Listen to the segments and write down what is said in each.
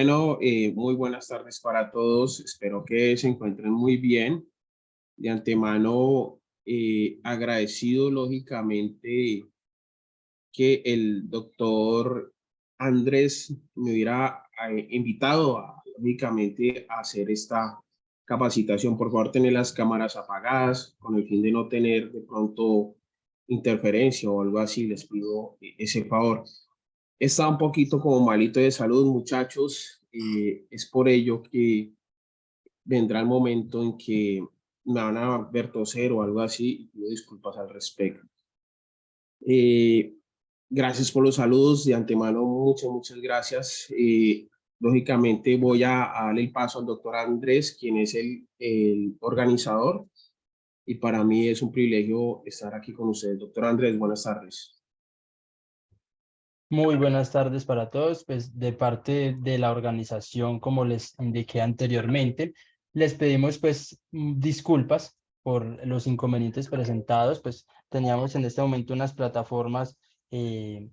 Bueno, muy buenas tardes para todos. Espero que se encuentren muy bien. De antemano, agradecido lógicamente que el doctor Andrés me hubiera invitado lógicamente a hacer esta capacitación. Por favor, tener las cámaras apagadas con el fin de no tener de pronto interferencia o algo así. Les pido ese favor. Está un poquito como malito de salud, muchachos. Es por ello que vendrá el momento en que me van a ver toser o algo así y pido disculpas al respecto. Eh, Gracias por los saludos de antemano, muchas gracias. Lógicamente voy a darle el paso al doctor Andrés, quien es el organizador, y para mí es un privilegio estar aquí con ustedes. Doctor Andrés, buenas tardes. Muy buenas tardes para todos. Pues de parte de la organización, como les indiqué anteriormente, les pedimos disculpas por los inconvenientes presentados. Pues teníamos en este momento unas plataformas eh,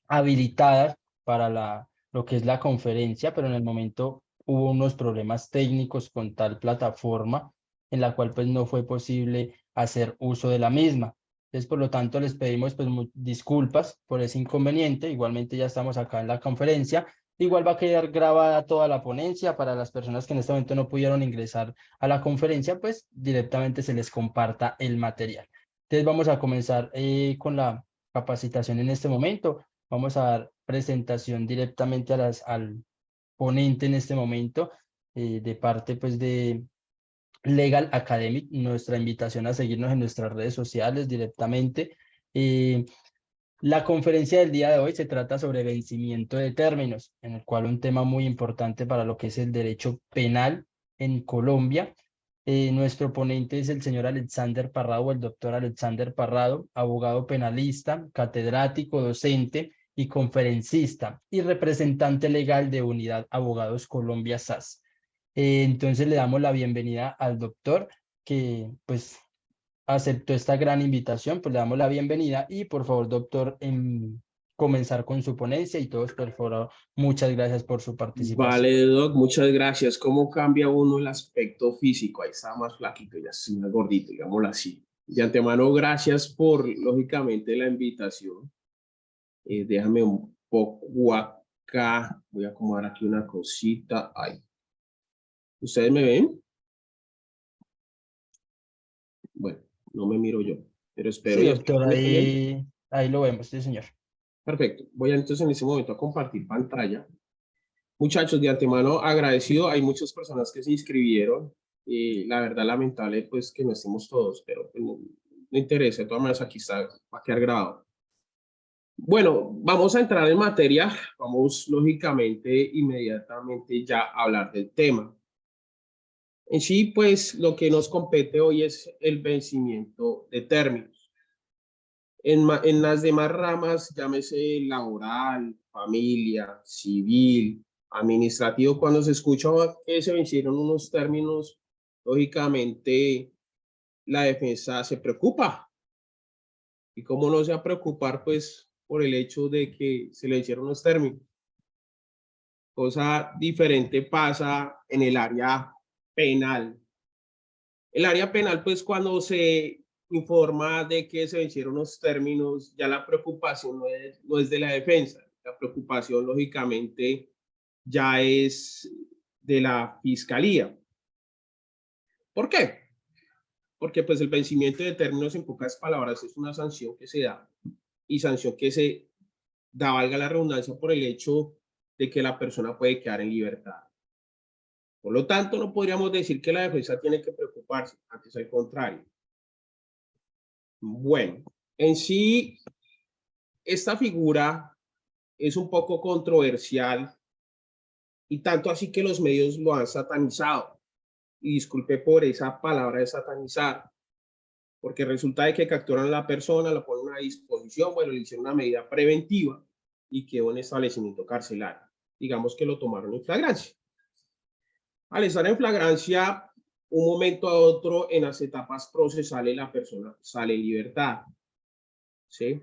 habilitadas para lo que es la conferencia, pero en el momento hubo unos problemas técnicos con tal plataforma en la cual pues no fue posible hacer uso de la misma. Entonces, por lo tanto, les pedimos disculpas por ese inconveniente. Igualmente ya estamos acá en la conferencia. Igual va a quedar grabada toda la ponencia para las personas que en este momento no pudieron ingresar a la conferencia, pues directamente se les comparta el material. Entonces vamos a comenzar con la capacitación en este momento. Vamos a dar presentación directamente al ponente en este momento, de parte pues de Legal Academic, nuestra invitación a seguirnos en nuestras redes sociales directamente. Eh, la conferencia del día de hoy se trata sobre vencimiento de términos, en el cual un tema muy importante para lo que es el derecho penal en Colombia. Nuestro ponente es el señor Alexander Parrado, o el doctor Alexander Parrado, abogado penalista, catedrático, docente y conferencista y representante legal de Unidad Abogados Colombia SAS. Entonces le damos la bienvenida al doctor que pues aceptó esta gran invitación, pues le damos la bienvenida y por favor, doctor, comenzar con su ponencia y todos, por favor, muchas gracias por su participación. Vale, Doc, muchas gracias. ¿Cómo cambia uno el aspecto físico? Ahí está más flaquito, ya estoy más gordito, digámoslo así. De antemano, gracias por, lógicamente, la invitación. Déjame un poco acá. Voy a acomodar aquí una cosita. Ay. ¿Ustedes me ven? Bueno, no me miro yo, pero espero. Sí, ¿Y doctor, me está bien? ahí lo vemos, sí, señor. Perfecto. Voy entonces en este momento a compartir pantalla. Muchachos, de antemano agradecido. Hay muchas personas que se inscribieron. La verdad, lamentable, pues que no estemos todos, pero pues, no interesa. De todas maneras, aquí está, va a quedar grabado. Bueno, vamos a entrar en materia. Vamos, lógicamente, inmediatamente ya a hablar del tema. En sí, pues lo que nos compete hoy es el vencimiento de términos. En las demás ramas, llámese laboral, familia, civil, administrativo, cuando se escucha que se vencieron unos términos, lógicamente la defensa se preocupa. ¿Y cómo no se va a preocupar, pues, por el hecho de que se le hicieron los términos? Cosa diferente pasa en el área penal. El área penal, pues, cuando se informa de que se vencieron los términos, ya la preocupación no es de la defensa. La preocupación, lógicamente, ya es de la fiscalía. ¿Por qué? Porque pues el vencimiento de términos, en pocas palabras, es una sanción que se da y sanción que se da, valga la redundancia, por el hecho de que la persona puede quedar en libertad. Por lo tanto, no podríamos decir que la defensa tiene que preocuparse, antes al contrario. Bueno, en sí, esta figura es un poco controversial y tanto así que los medios lo han satanizado. Y disculpe por esa palabra de satanizar, porque resulta de que capturan a la persona, la ponen a disposición, bueno, le hicieron una medida preventiva y quedó en establecimiento carcelario. Digamos que lo tomaron en flagrancia. Al estar en flagrancia, un momento a otro, en las etapas procesales, la persona sale en libertad. ¿Sí?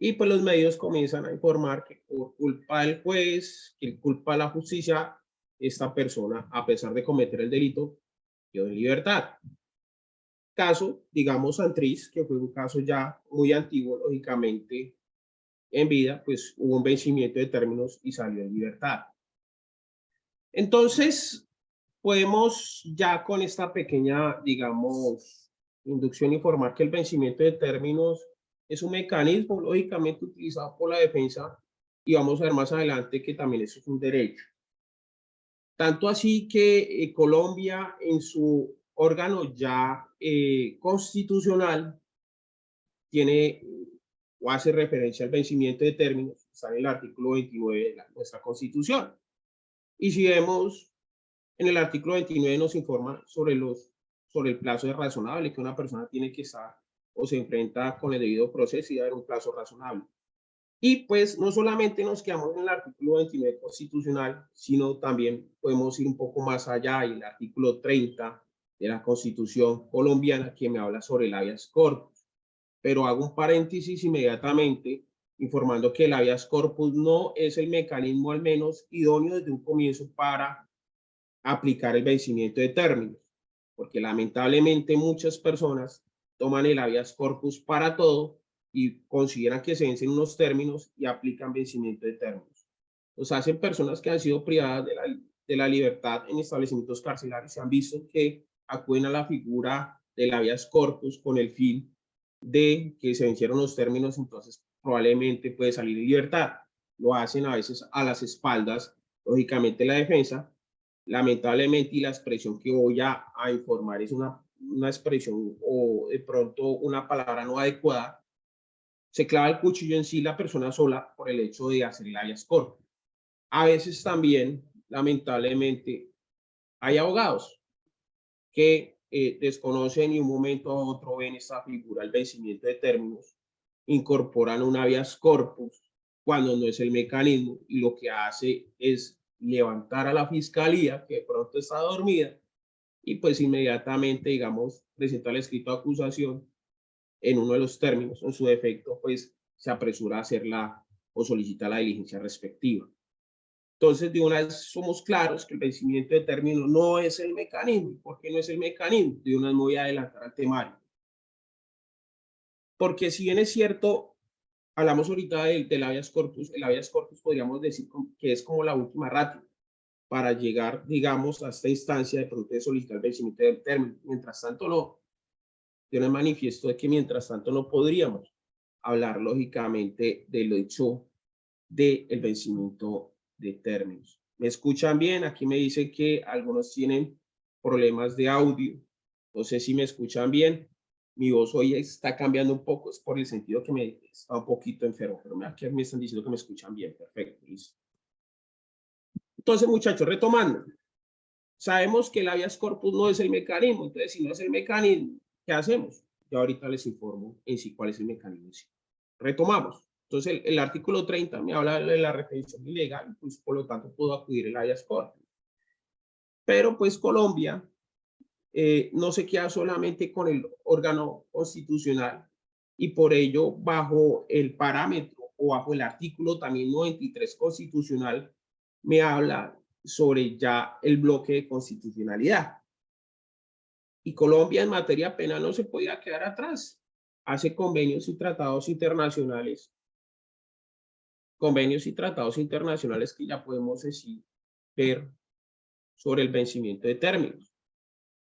Y pues los medios comienzan a informar que por culpa del juez, que culpa de la justicia, esta persona, a pesar de cometer el delito, quedó en libertad. Caso, digamos, Santriz, que fue un caso ya muy antiguo, lógicamente, en vida, pues hubo un vencimiento de términos y salió en libertad. Entonces, podemos ya con esta pequeña, digamos, inducción informar que el vencimiento de términos es un mecanismo lógicamente utilizado por la defensa y vamos a ver más adelante que también eso es un derecho. Tanto así que Colombia en su órgano ya constitucional tiene o hace referencia al vencimiento de términos, está en el artículo 29 de nuestra Constitución. Y si vemos en el artículo 29 nos informa sobre el plazo de razonable que una persona tiene que estar o se enfrenta con el debido proceso y debe haber un plazo razonable. Y pues no solamente nos quedamos en el artículo 29 constitucional, sino también podemos ir un poco más allá y el artículo 30 de la Constitución colombiana que me habla sobre el habeas corpus. Pero hago un paréntesis inmediatamente informando que el habeas corpus no es el mecanismo al menos idóneo desde un comienzo para aplicar el vencimiento de términos, porque lamentablemente muchas personas toman el habeas corpus para todo y consideran que se vencen unos términos y aplican vencimiento de términos. Los hacen personas que han sido privadas de la libertad en establecimientos carcelarios se han visto que acuden a la figura del habeas corpus con el fin de que se vencieron los términos, entonces probablemente puede salir en libertad. Lo hacen a veces a las espaldas, lógicamente, la defensa. Lamentablemente, y la expresión que voy a informar es una expresión o de pronto una palabra no adecuada, se clava el cuchillo en sí la persona sola por el hecho de hacer el habeas corpus. A veces también, lamentablemente, hay abogados que desconocen y de un momento a otro ven esta figura, el vencimiento de términos, incorporan un habeas corpus cuando no es el mecanismo y lo que hace es levantar a la fiscalía que de pronto está dormida y pues inmediatamente, digamos, presenta el escrito de acusación en uno de los términos, en su defecto, pues se apresura a hacerla o solicita la diligencia respectiva. Entonces, de una vez somos claros que el vencimiento de término no es el mecanismo. ¿Por qué no es el mecanismo? De una vez me voy a adelantar al temario. Porque si bien es cierto, hablamos ahorita del habeas corpus, el habeas corpus podríamos decir que es como la última ratio para llegar, digamos, a esta instancia de pronto de solicitar el vencimiento del término. Mientras tanto, no. Yo no manifiesto de que mientras tanto no podríamos hablar lógicamente del hecho del vencimiento de términos. ¿Me escuchan bien? Aquí me dice que algunos tienen problemas de audio. No sé si me escuchan bien. Mi voz hoy está cambiando un poco, es por el sentido que me está un poquito enfermo, pero aquí me están diciendo que me escuchan bien. Perfecto, listo. Entonces, muchachos, retomando, sabemos que el habeas corpus no es el mecanismo, entonces si no es el mecanismo, ¿qué hacemos? Yo ahorita les informo en sí cuál es el mecanismo en sí. Retomamos. Entonces el artículo 30 me habla de la retención ilegal, pues por lo tanto puedo acudir al habeas corpus. Pero pues Colombia no se queda solamente con el órgano constitucional y por ello bajo el parámetro o bajo el artículo también 93 constitucional me habla sobre ya el bloque de constitucionalidad. Y Colombia en materia penal no se podía quedar atrás. Hace convenios y tratados internacionales que ya podemos decir, ver sobre el vencimiento de términos.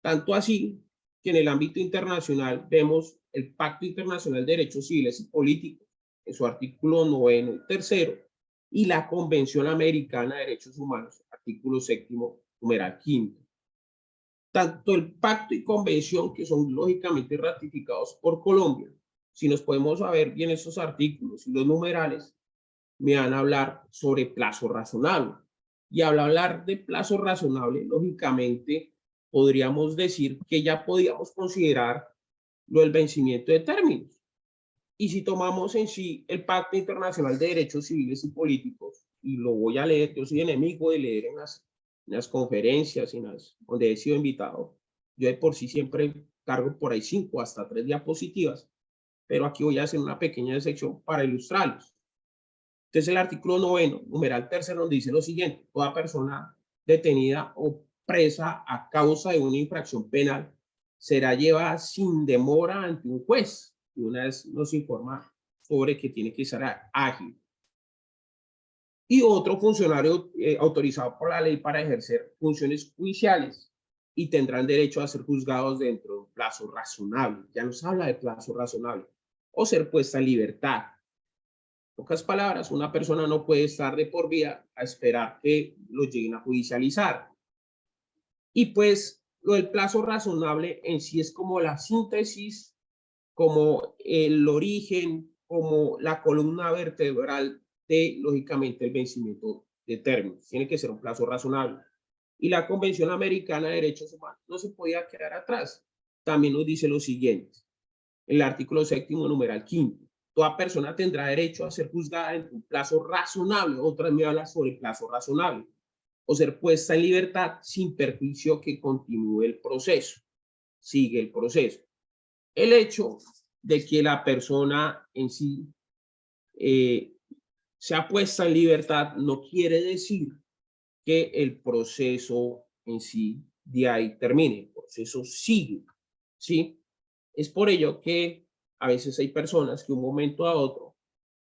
Tanto así que en el ámbito internacional vemos el Pacto Internacional de Derechos Civiles y Políticos en su artículo 9 y 3 y la Convención Americana de Derechos Humanos, artículo 7, numeral 5. Tanto el pacto y convención que son lógicamente ratificados por Colombia, si nos podemos saber bien esos artículos y los numerales, me van a hablar sobre plazo razonable. Y al hablar de plazo razonable, lógicamente, podríamos decir que ya podíamos considerar lo del vencimiento de términos. Y si tomamos en sí el Pacto Internacional de Derechos Civiles y Políticos, y lo voy a leer, yo soy enemigo de leer en las conferencias, donde he sido invitado, yo de por sí siempre cargo por ahí 5 hasta 3 diapositivas, pero aquí voy a hacer una pequeña sección para ilustrarlos. Entonces, el artículo 9, numeral tercero, nos dice lo siguiente: toda persona detenida o presa a causa de una infracción penal será llevada sin demora ante un juez. Y una vez nos informa sobre que tiene que ser ágil. Y otro funcionario autorizado por la ley para ejercer funciones judiciales y tendrán derecho a ser juzgados dentro de un plazo razonable. Ya nos habla de plazo razonable. O ser puesta en libertad. En pocas palabras, una persona no puede estar de por vida a esperar que lo lleguen a judicializar. Y pues lo del plazo razonable en sí es como la síntesis, como el origen, como la columna vertebral de, lógicamente, el vencimiento de términos. Tiene que ser un plazo razonable. Y la Convención Americana de Derechos Humanos no se podía quedar atrás. También nos dice lo siguiente, el artículo 7º, numeral 5. Toda persona tendrá derecho a ser juzgada en un plazo razonable. Otra me habla sobre el plazo razonable. O ser puesta en libertad sin perjuicio que continúe el proceso. Sigue el proceso. El hecho de que la persona en sí sea puesta en libertad no quiere decir que el proceso en sí de ahí termine. El proceso sigue, ¿sí? Es por ello que a veces hay personas que un momento a otro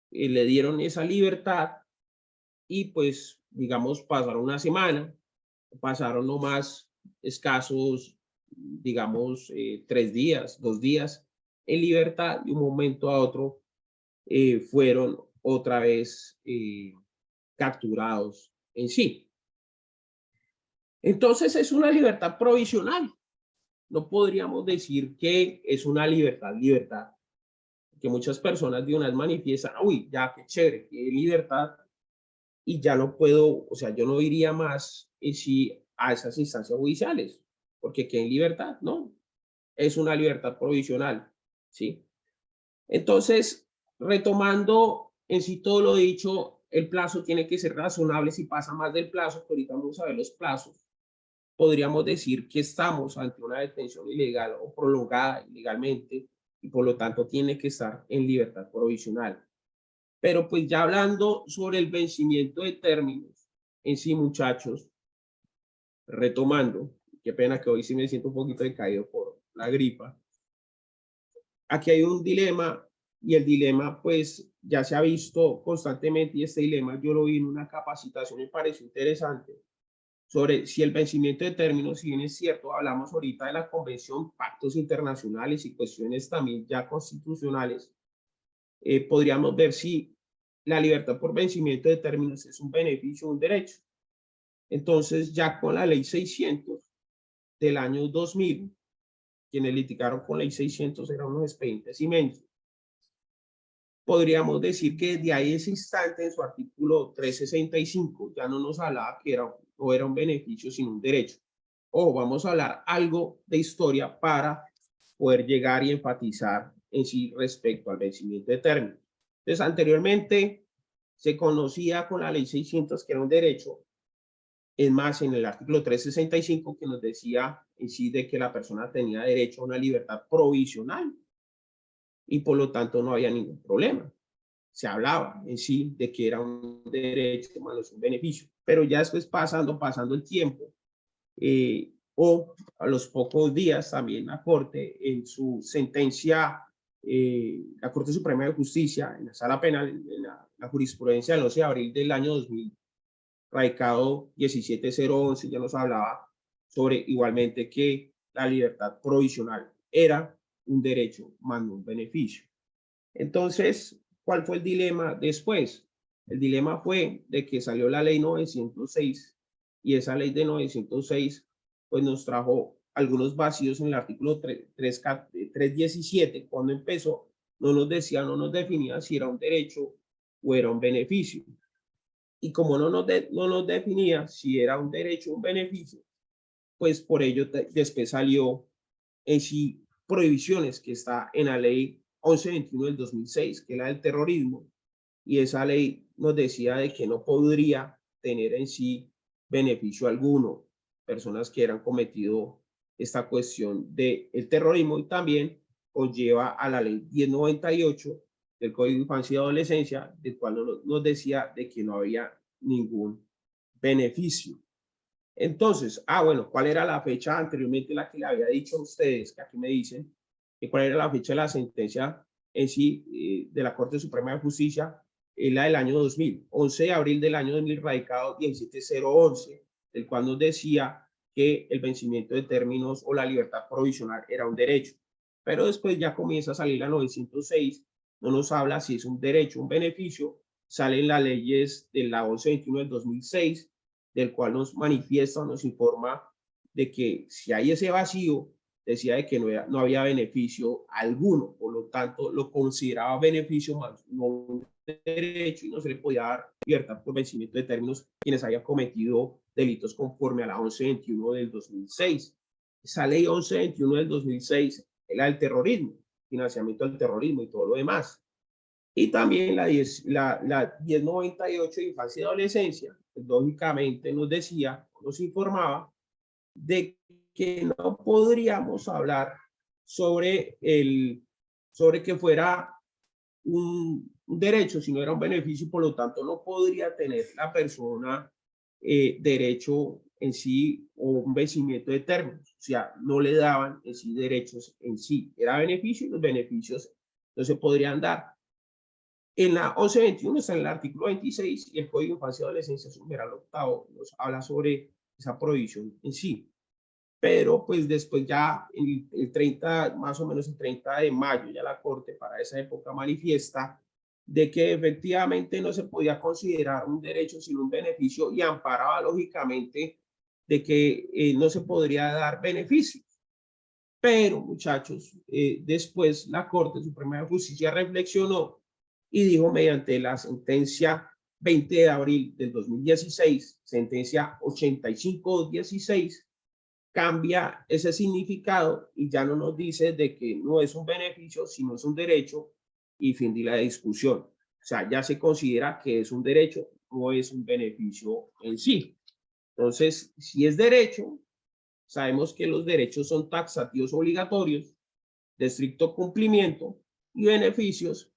le dieron esa libertad y pues, digamos, pasaron una semana, pasaron no más escasos, digamos, 3 días, 2 días en libertad y un momento a otro fueron otra vez capturados en sí. Entonces es una libertad provisional. No podríamos decir que es una libertad, que muchas personas de una vez manifiestan, uy, ya qué chévere, qué libertad, y ya no puedo, o sea, yo no iría más sí a esas instancias judiciales, porque qué libertad, ¿no? Es una libertad provisional, ¿sí? Entonces, retomando en sí todo lo dicho, el plazo tiene que ser razonable. Si pasa más del plazo, que ahorita vamos a ver los plazos, podríamos decir que estamos ante una detención ilegal o prolongada ilegalmente y por lo tanto tiene que estar en libertad provisional. Pero pues ya hablando sobre el vencimiento de términos en sí, muchachos, retomando, qué pena que hoy sí me siento un poquito decaído por la gripa. Aquí hay un dilema y el dilema pues ya se ha visto constantemente y este dilema yo lo vi en una capacitación y me pareció interesante sobre si el vencimiento de términos, si bien es cierto, hablamos ahorita de la convención, pactos internacionales y cuestiones también ya constitucionales, podríamos ver si la libertad por vencimiento de términos es un beneficio o un derecho. Entonces ya con la ley 600 del año 2000, quienes litigaron con ley 600 eran unos expedientes inmensos. Podríamos decir que de ahí ese instante en su artículo 365 ya no nos hablaba que no era un beneficio sino un derecho. O vamos a hablar algo de historia para poder llegar y enfatizar en sí respecto al vencimiento de términos. Entonces, anteriormente se conocía con la ley 600 que era un derecho. Es más, en el artículo 365 que nos decía en sí de que la persona tenía derecho a una libertad provisional y por lo tanto no había ningún problema. Se hablaba en sí de que era un derecho más un beneficio, pero ya después pasando el tiempo, o a los pocos días también la Corte en su sentencia, la Corte Suprema de Justicia en la Sala Penal, en la jurisprudencia del 11 de abril del año 2000, radicado 17011, ya nos hablaba sobre igualmente que la libertad provisional era un derecho más no un beneficio. Entonces, ¿cuál fue el dilema después? El dilema fue de que salió la ley 906 y esa ley de 906 pues nos trajo algunos vacíos en el artículo 317. Cuando empezó, no nos decía, no nos definía si era un derecho o era un beneficio. Y como no nos definía si era un derecho o un beneficio, pues por ello después salió en sí prohibiciones que está en la ley 1121 del 2006, que es la del terrorismo, y esa ley nos decía de que no podría tener en sí beneficio alguno personas que eran cometido esta cuestión del terrorismo y también conlleva a la ley 1098 del Código de Infancia y Adolescencia, del cual nos decía de que no había ningún beneficio. Entonces, bueno, ¿cuál era la fecha anteriormente la que le había dicho a ustedes? Que aquí me dicen que cuál era la fecha de la sentencia en sí de la Corte Suprema de Justicia, la del año 2000, 11 de abril del año 2000, radicado 17011, el cual nos decía que el vencimiento de términos o la libertad provisional era un derecho. Pero después ya comienza a salir la 906, no nos habla si es un derecho o un beneficio, salen las leyes de la 1121 del 2006, del cual nos manifiesta, nos informa de que si hay ese vacío, decía de que no había beneficio alguno, por lo tanto lo consideraba beneficio más no un derecho y no se le podía dar libertad por vencimiento de términos quienes hayan cometido delitos conforme a la 1121 del 2006. Esa ley 1121 del 2006 es la del terrorismo, financiamiento del terrorismo y todo lo demás. Y también la 1098 de infancia y adolescencia, pues, lógicamente nos decía, nos informaba de que no podríamos hablar sobre que fuera un derecho, sino era un beneficio, por lo tanto no podría tener la persona derecho en sí o un vencimiento de términos, o sea, no le daban en sí derechos en sí, era beneficio y los beneficios no se podrían dar. En la 1121 está en el artículo 26 y el Código de Infancia y Adolescencia, su numeral octavo, nos habla sobre esa prohibición en sí. Pero pues después ya el 30, más o menos el 30 de mayo, ya la Corte para esa época manifiesta de que efectivamente no se podía considerar un derecho sino un beneficio y amparaba lógicamente de que no se podría dar beneficios. Pero muchachos, después la Corte Suprema de Justicia reflexionó y dijo mediante la sentencia 20 de abril del 2016, sentencia 8516, cambia ese significado y ya no nos dice de que no es un beneficio, sino es un derecho y fin de la discusión. O sea, ya se considera que es un derecho, no es un beneficio en sí. Entonces, si es derecho, sabemos que los derechos son taxativos obligatorios, de estricto cumplimiento y beneficios.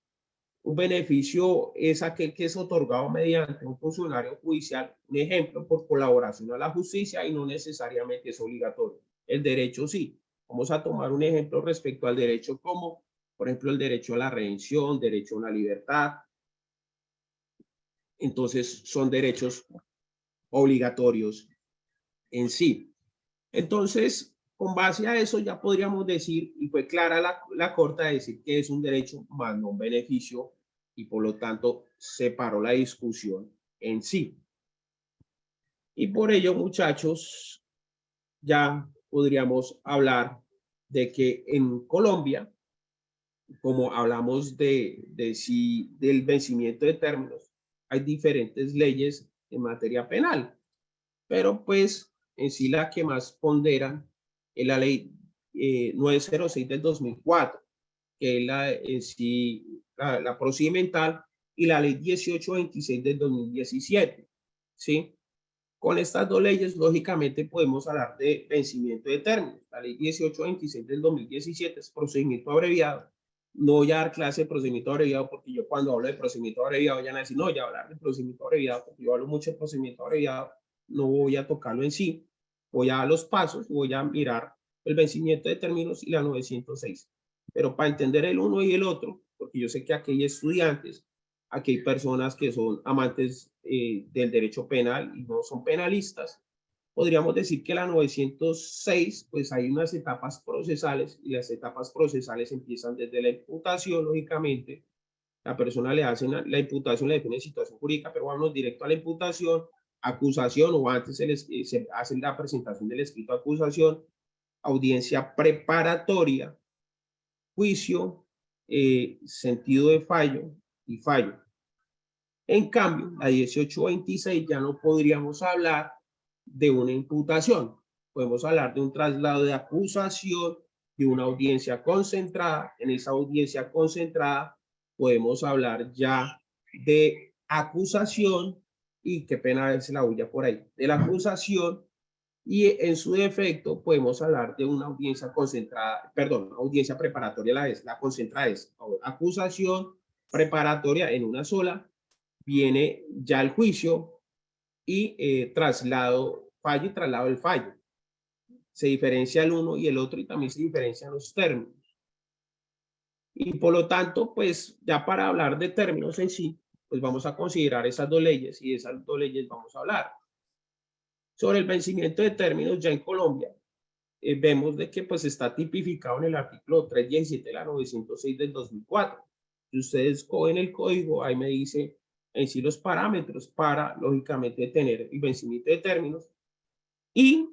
Un beneficio es aquel que es otorgado mediante un funcionario judicial, un ejemplo, por colaboración a la justicia y no necesariamente es obligatorio. El derecho sí. Vamos a tomar un ejemplo respecto al derecho como, por ejemplo, el derecho a la redención, derecho a una libertad. Entonces, son derechos obligatorios en sí. Entonces, con base a eso ya podríamos decir, y fue clara la Corte a decir que es un derecho más no un beneficio, y por lo tanto separó la discusión en sí. Y por ello, muchachos, ya podríamos hablar de que en Colombia, como hablamos del vencimiento de términos, hay diferentes leyes en materia penal, pero pues en sí la que más pondera es la ley 906 del 2004, que es en sí la procedimental, y la ley 1826 del 2017, ¿sí? Con estas dos leyes, lógicamente, podemos hablar de vencimiento de términos. La ley 1826 del 2017 es procedimiento abreviado. No voy a dar clase de procedimiento abreviado porque yo cuando hablo de procedimiento abreviado ya van a decir, no, ya hablar de procedimiento abreviado porque yo hablo mucho de procedimiento abreviado, no voy a tocarlo en sí. Voy a dar los pasos, voy a mirar el vencimiento de términos y la 906. Pero para entender el uno y el otro, porque yo sé que aquí hay estudiantes, aquí hay personas que son amantes del derecho penal y no son penalistas, podríamos decir que la 906, pues hay unas etapas procesales y las etapas procesales empiezan desde la imputación, lógicamente. La persona le hacen la imputación, le define situación jurídica, pero vamos directo a la imputación, acusación o antes se hace la presentación del escrito de acusación, audiencia preparatoria, juicio, sentido de fallo y fallo. En cambio, la 1826 ya no podríamos hablar de una imputación. Podemos hablar de un traslado de acusación, de una audiencia concentrada. En esa audiencia concentrada podemos hablar ya de acusación y qué pena es la bulla por ahí. De la acusación y en su defecto podemos hablar de una audiencia concentrada, perdón, audiencia preparatoria a la vez. La concentrada es acusación preparatoria en una sola, viene ya el juicio y traslado, fallo y traslado del fallo. Se diferencia el uno y el otro y también se diferencian los términos. Y por lo tanto, pues ya para hablar de términos en sí, pues vamos a considerar esas dos leyes y de esas dos leyes vamos a hablar. Sobre el vencimiento de términos ya en Colombia, vemos de que pues está tipificado en el artículo 317 de la 906 del 2004. Si ustedes cogen el código, ahí me dice en sí los parámetros para, lógicamente, tener el vencimiento de términos. Y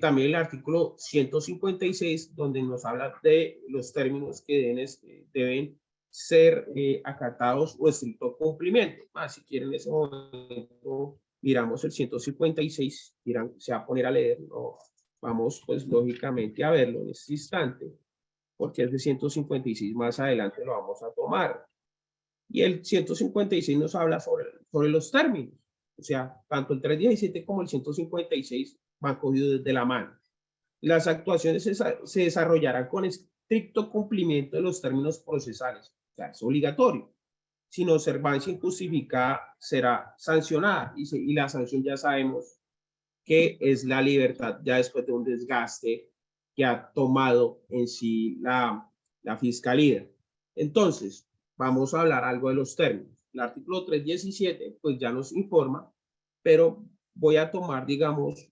también el artículo 156, donde nos habla de los términos que deben ser acatados o estricto cumplimiento. Si quieren en ese momento miramos el 156, se va a poner a leer, no, vamos pues lógicamente a verlo en este instante, porque el de 156 más adelante lo vamos a tomar. Y el 156 nos habla sobre los términos, o sea, tanto el 317 como el 156 van cogidos desde la mano. Las actuaciones se desarrollarán con estricto cumplimiento de los términos procesales, o sea, es obligatorio. Sin observancia injustificada será sancionada y la sanción ya sabemos que es la libertad ya después de un desgaste que ha tomado en sí la fiscalía. Entonces, vamos a hablar algo de los términos. El artículo 317 pues ya nos informa, pero voy a tomar, digamos,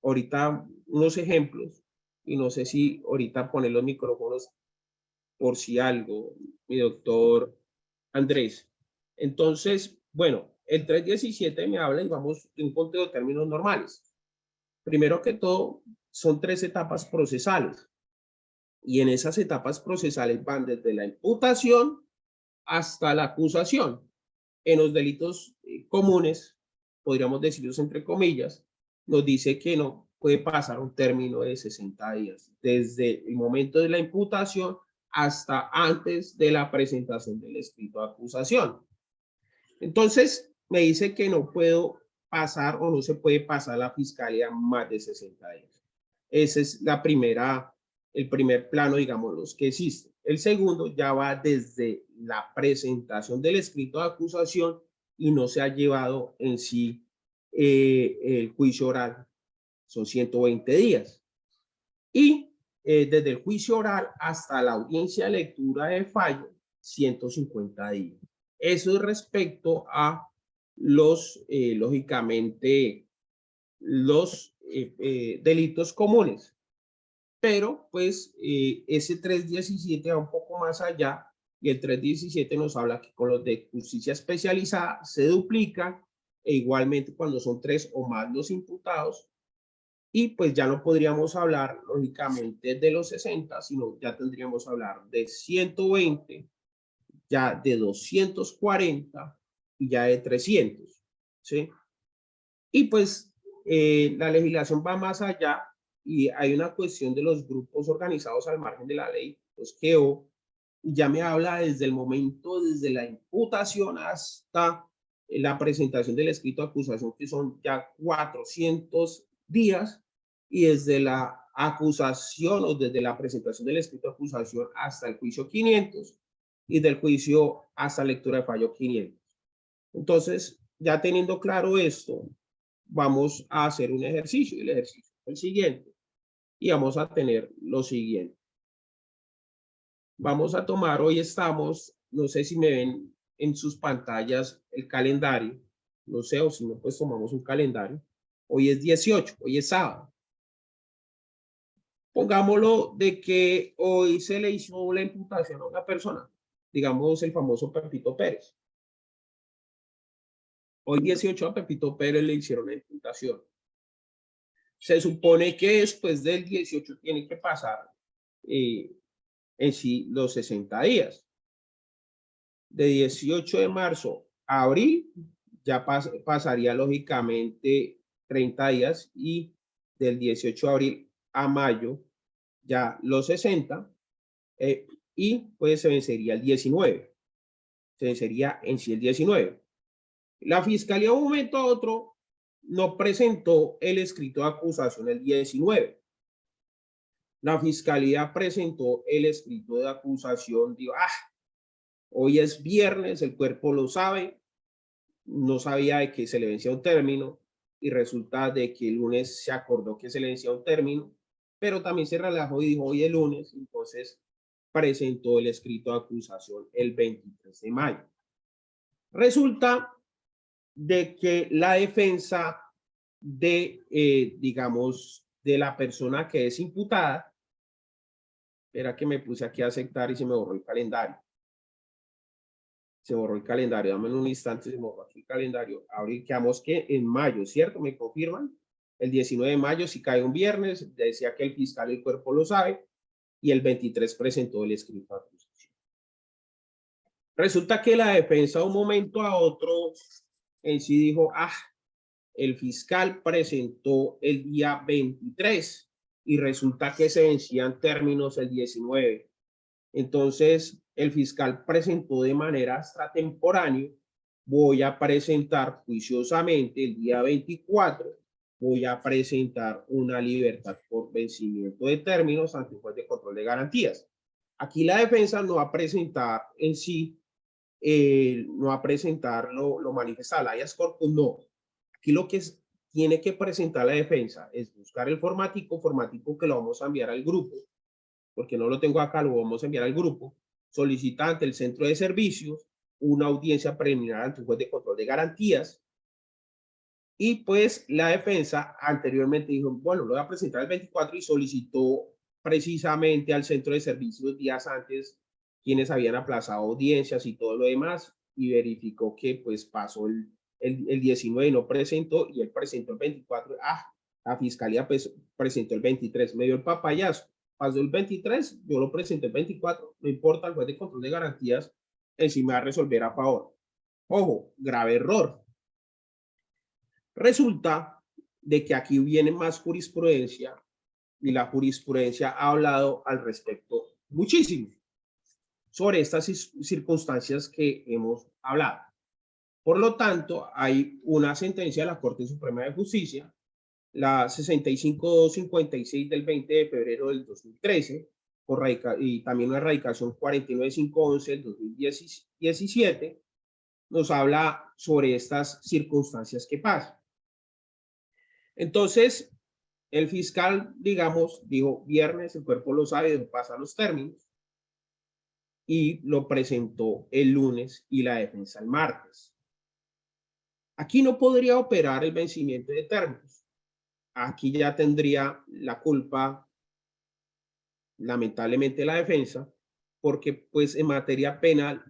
ahorita unos ejemplos y no sé si ahorita poner los micrófonos por si algo, mi doctor Andrés. Entonces, bueno, el 317 me habla y vamos de un conteo de términos normales. Primero que todo, son 3 etapas procesales. Y en esas etapas procesales van desde la imputación hasta la acusación. En los delitos comunes, podríamos decirlos entre comillas, nos dice que no puede pasar un término de 60 días, desde el momento de la imputación hasta antes de la presentación del escrito de acusación. Entonces, me dice que no puedo pasar o no se puede pasar la fiscalía más de 60 días. Ese es el primer plano, digamos, los que existe. El segundo ya va desde la presentación del escrito de acusación y no se ha llevado en sí el juicio oral. Son 120 días. Y desde el juicio oral hasta la audiencia de lectura de fallo, 150 días. Eso es respecto a lógicamente, los delitos comunes. Pero, pues, ese 317 va un poco más allá y el 317 nos habla que con los de justicia especializada se duplica e igualmente cuando son 3 o más los imputados y pues ya no podríamos hablar lógicamente de los 60, sino ya tendríamos que hablar de 120, ya de 240 y ya de 300, ¿sí? Y pues la legislación va más allá y hay una cuestión de los grupos organizados al margen de la ley, pues que ya me habla desde el momento, desde la imputación hasta la presentación del escrito de acusación, que son ya 400 días, y desde la acusación o desde la presentación del escrito de acusación hasta el juicio 500 y del juicio hasta lectura de fallo 500. Entonces, ya teniendo claro esto, vamos a hacer un ejercicio. El ejercicio es el siguiente. Y vamos a tener lo siguiente. Vamos a tomar, hoy estamos, no sé si me ven en sus pantallas el calendario. No sé, o si no, pues tomamos un calendario. Hoy es 18, hoy es sábado. Pongámoslo de que hoy se le hizo la imputación a una persona, digamos el famoso Pepito Pérez. Hoy 18 a Pepito Pérez le hicieron la imputación. Se supone que después del 18 tiene que pasar en sí los 60 días. De 18 de marzo a abril ya pasaría lógicamente 30 días y del 18 de abril a mayo ya los 60 y pues se vencería el 19. Se vencería en sí el 19. La fiscalía de un momento a otro no presentó el escrito de acusación el 19. La fiscalía presentó el escrito de acusación, dijo, hoy es viernes, el cuerpo lo sabe, no sabía de que se le vencía un término y resulta de que el lunes se acordó que se le vencía un término, pero también se relajó y dijo hoy es lunes, entonces presentó el escrito de acusación el 23 de mayo. Resulta de que la defensa de, digamos, de la persona que es imputada, era que me puse aquí a aceptar y se me borró el calendario. Se borró el calendario, dame un instante, se me borró aquí el calendario. Ahora quedamos que en mayo, ¿cierto? ¿Me confirman? El 19 de mayo, si cae un viernes, decía que el fiscal del cuerpo lo sabe, y el 23 presentó el escrito de acusación. Resulta que la defensa de un momento a otro en sí dijo, el fiscal presentó el día 23 y resulta que se vencían términos el 19. Entonces, el fiscal presentó de manera extratemporánea, voy a presentar juiciosamente el día 24, voy a presentar una libertad por vencimiento de términos ante un juez de control de garantías. Aquí la defensa no va a presentar en sí, no va a presentar lo manifestado, la habeas corpus no. Aquí lo que tiene que presentar la defensa es buscar el formático que lo vamos a enviar al grupo, porque no lo tengo acá, lo vamos a enviar al grupo, solicita ante el centro de servicios una audiencia preliminar ante un juez de control de garantías, y pues la defensa anteriormente dijo, bueno, lo voy a presentar el 24 y solicitó precisamente al centro de servicios días antes quienes habían aplazado audiencias y todo lo demás, y verificó que pues pasó el 19 y no presentó, y él presentó el 24, la fiscalía pues, presentó el 23, me dio el papayazo, pasó el 23, yo lo presenté el 24, no importa, el juez de control de garantías encima va a resolver a favor. Ojo, grave error. Resulta de que aquí viene más jurisprudencia y la jurisprudencia ha hablado al respecto muchísimo sobre estas circunstancias que hemos hablado. Por lo tanto, hay una sentencia de la Corte Suprema de Justicia, la 6556 del 20 de febrero del 2013, y también una radicación 49511 del 2017, nos habla sobre estas circunstancias que pasan. Entonces, el fiscal, digamos, dijo viernes, el cuerpo lo sabe, pasa los términos, y lo presentó el lunes y la defensa el martes. Aquí no podría operar el vencimiento de términos. Aquí ya tendría la culpa, lamentablemente, la defensa, porque pues en materia penal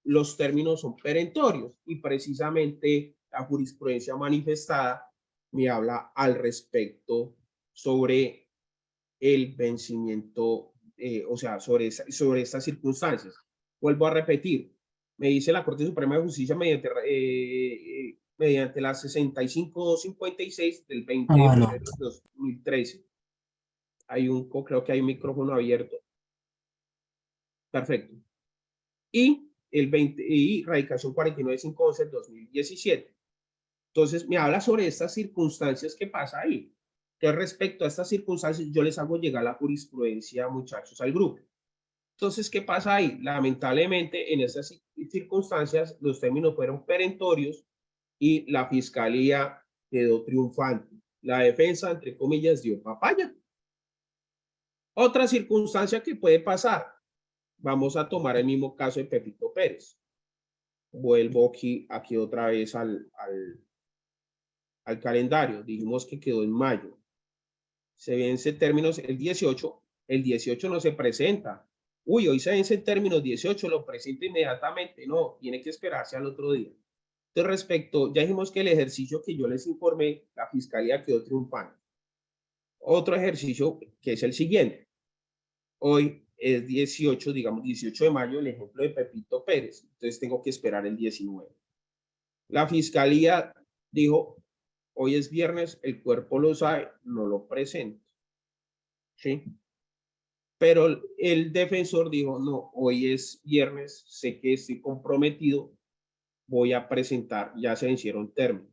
los términos son perentorios y precisamente la jurisprudencia manifestada me habla al respecto sobre el vencimiento, o sea, sobre estas circunstancias. Vuelvo a repetir, me dice la Corte Suprema de Justicia mediante la 6556 del 20 de febrero de 2013. Creo que hay un micrófono abierto. Perfecto. Y el 20, y radicación 49511 del 2017. Entonces, me habla sobre estas circunstancias que pasa ahí. Que respecto a estas circunstancias, yo les hago llegar la jurisprudencia, muchachos, al grupo. Entonces, ¿qué pasa ahí? Lamentablemente, en esas circunstancias, los términos fueron perentorios y la fiscalía quedó triunfante. La defensa, entre comillas, dio papaya. Otra circunstancia que puede pasar. Vamos a tomar el mismo caso de Pepito Pérez. Vuelvo aquí otra vez al calendario. Dijimos que quedó en mayo. Se vence términos el 18. El 18 no se presenta. Uy, hoy se vence términos 18, lo presento inmediatamente. No, tiene que esperarse al otro día. Entonces, respecto, ya dijimos que el ejercicio que yo les informé, la fiscalía quedó triunfante. Otro ejercicio que es el siguiente. Hoy es 18, digamos 18 de mayo, el ejemplo de Pepito Pérez. Entonces tengo que esperar el 19. La fiscalía dijo, hoy es viernes, el cuerpo lo sabe, no lo presento. ¿Sí? Pero el defensor dijo, no, hoy es viernes, sé que estoy comprometido, voy a presentar, ya se vencieron términos.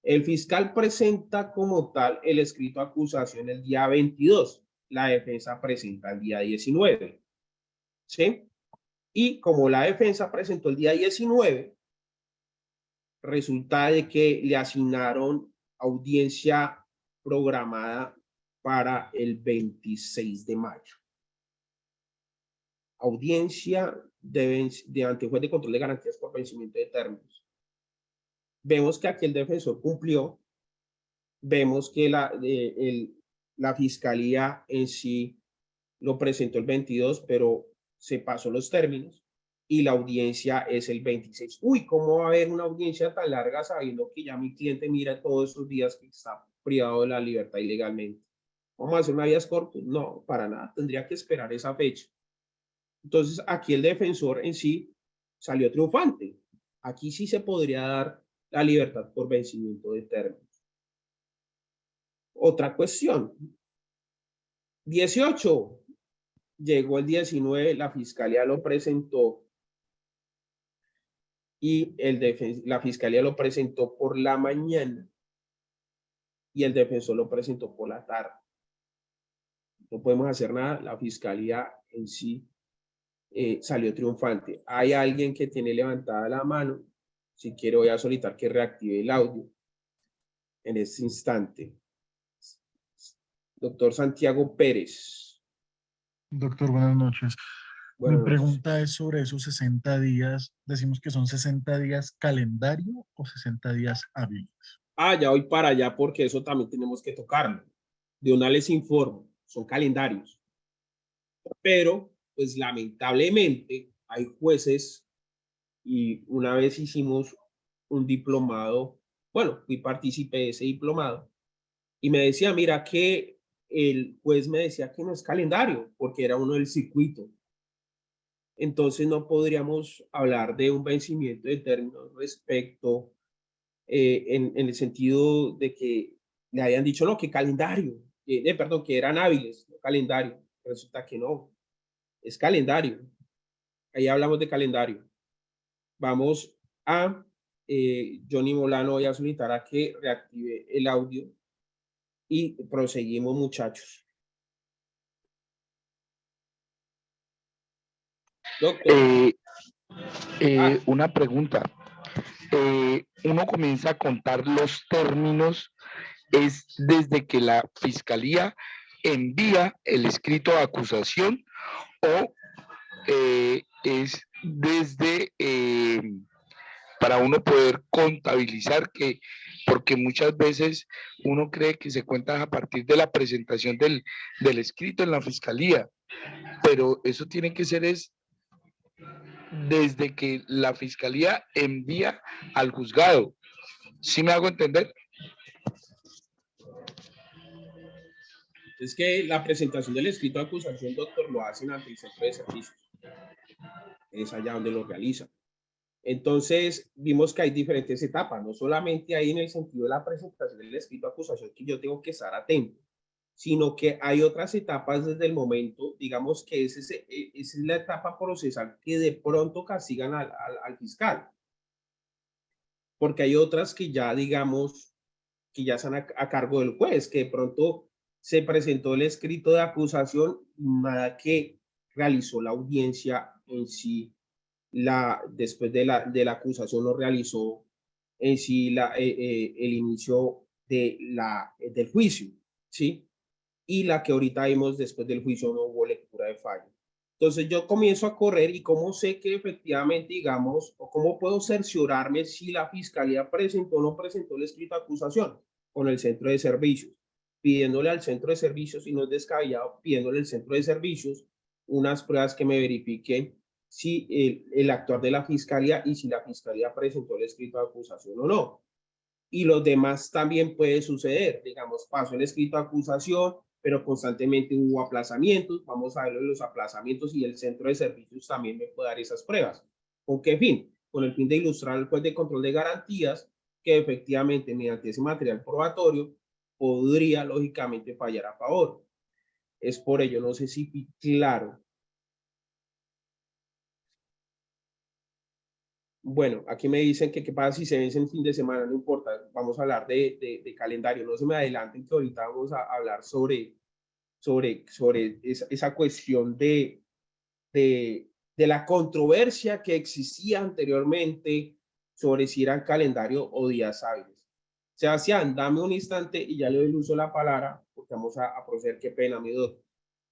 El fiscal presenta como tal el escrito de acusación el día 22. La defensa presenta el día 19. ¿Sí? Y como la defensa presentó el día 19, resulta de que le asignaron audiencia programada para el 26 de mayo. Audiencia de ante juez de control de garantías por vencimiento de términos. Vemos que aquí el defensor cumplió. Vemos que la fiscalía en sí lo presentó el 22, pero se pasó los términos y la audiencia es el 26. Uy, ¿cómo va a haber una audiencia tan larga sabiendo que ya mi cliente mira todos esos días que está privado de la libertad ilegalmente? ¿Vamos a hacer una vías cortas? No, para nada. Tendría que esperar esa fecha. Entonces, aquí el defensor en sí salió triunfante. Aquí sí se podría dar la libertad por vencimiento de términos. Otra cuestión. 18. Llegó el 19, la fiscalía lo presentó y la fiscalía lo presentó por la mañana y el defensor lo presentó por la tarde. No podemos hacer nada, la fiscalía en sí salió triunfante. Hay alguien que tiene levantada la mano. Si quiere, voy a solicitar que reactive el audio en este instante. Doctor Santiago Pérez. Doctor, buenas noches. Mi Buenas noches. pregunta es sobre esos 60 días. Decimos que son 60 días calendario o 60 días hábiles. Ya voy para allá porque eso también tenemos que tocarlo. De una les informo, son calendarios. Pero, pues lamentablemente, hay jueces y una vez hicimos un diplomado, bueno, fui partícipe de ese diplomado y me decía, mira que el juez me decía que no es calendario porque era uno del circuito. Entonces no podríamos hablar de un vencimiento de términos respecto en el sentido de que le hayan dicho, no, que calendario, perdón, que eran hábiles, no calendario. Resulta que no, es calendario. Ahí hablamos de calendario. Vamos a Johnny Molano, voy a solicitar a que reactive el audio y proseguimos, muchachos. Doctor. Una pregunta. Uno comienza a contar los términos es desde que la fiscalía envía el escrito de acusación o es desde para uno poder contabilizar que, porque muchas veces uno cree que se cuenta a partir de la presentación del escrito en la fiscalía, pero eso tiene que ser es desde que la fiscalía envía al juzgado. ¿Sí me hago entender? Es que la presentación del escrito de acusación, doctor, lo hacen ante el centro de servicios. Es allá donde lo realizan. Entonces, vimos que hay diferentes etapas, no solamente ahí en el sentido de la presentación del escrito de acusación que yo tengo que estar atento, sino que hay otras etapas desde el momento, digamos que esa es la etapa procesal que de pronto castigan al fiscal. Porque hay otras que ya, digamos, que ya están a cargo del juez, que de pronto se presentó el escrito de acusación, nada que realizó la audiencia en sí, después de la acusación no realizó en sí el inicio del juicio, ¿sí? Y la que ahorita vimos después del juicio no hubo lectura de fallo. Entonces yo comienzo a correr y cómo sé que efectivamente, digamos, o cómo puedo cerciorarme si la fiscalía presentó o no presentó el escrito de acusación con el centro de servicios, pidiéndole al centro de servicios, y no es descabellado, pidiéndole al centro de servicios unas pruebas que me verifiquen si el actuar de la fiscalía y si la fiscalía presentó el escrito de acusación o no. Y los demás también puede suceder, digamos, pasó el escrito de acusación, pero constantemente hubo aplazamientos, vamos a ver los aplazamientos y el centro de servicios también me puede dar esas pruebas. ¿Con qué fin? Con el fin de ilustrar al juez de control de garantías que efectivamente mediante ese material probatorio podría lógicamente fallar a favor. Es por ello, no sé si, claro. Bueno, aquí me dicen que qué pasa si se vence en fin de semana, no importa, vamos a hablar de calendario, no se me adelanten que ahorita vamos a hablar sobre esa cuestión de la controversia que existía anteriormente sobre si eran calendario o días hábiles. Sebastián, dame un instante y ya le doy el uso de la palabra, porque vamos a proceder, qué pena, mi doctor.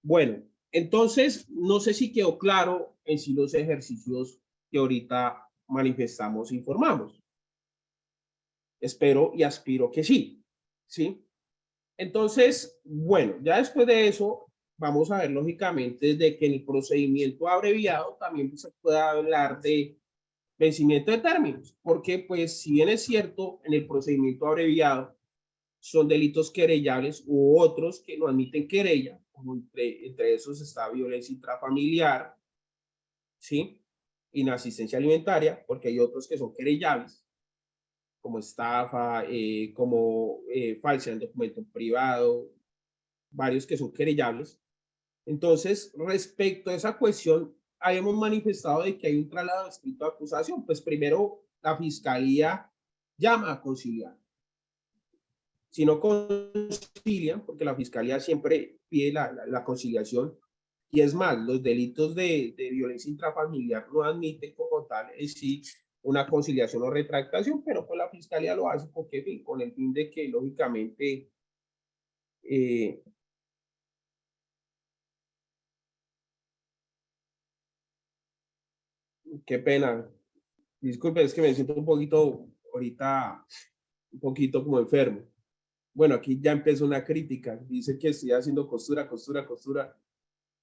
Bueno, entonces, no sé si quedó claro en sí los ejercicios que ahorita manifestamos e informamos. Espero y aspiro que sí, ¿sí? Entonces, bueno, ya después de eso, vamos a ver lógicamente de que en el procedimiento abreviado también se puede hablar de vencimiento de términos, porque pues si bien es cierto, en el procedimiento abreviado son delitos querellables u otros que no admiten querella, como entre esos está violencia intrafamiliar, ¿sí? Inasistencia alimentaria, porque hay otros que son querellables, como estafa, como falsa en documento privado, varios que son querellables. Entonces, respecto a esa cuestión, habíamos manifestado de que hay un traslado escrito de acusación. Pues primero, la fiscalía llama a conciliar. Si no concilian, porque la fiscalía siempre pide la conciliación, y es más, los delitos de violencia intrafamiliar no admiten como tal sí una conciliación o retractación, pero pues la fiscalía lo hace porque, con el fin de que lógicamente qué pena, disculpe, es que me siento un poquito ahorita, un poquito como enfermo. Bueno, aquí ya empezó una crítica, dice que estoy haciendo costura, costura, costura,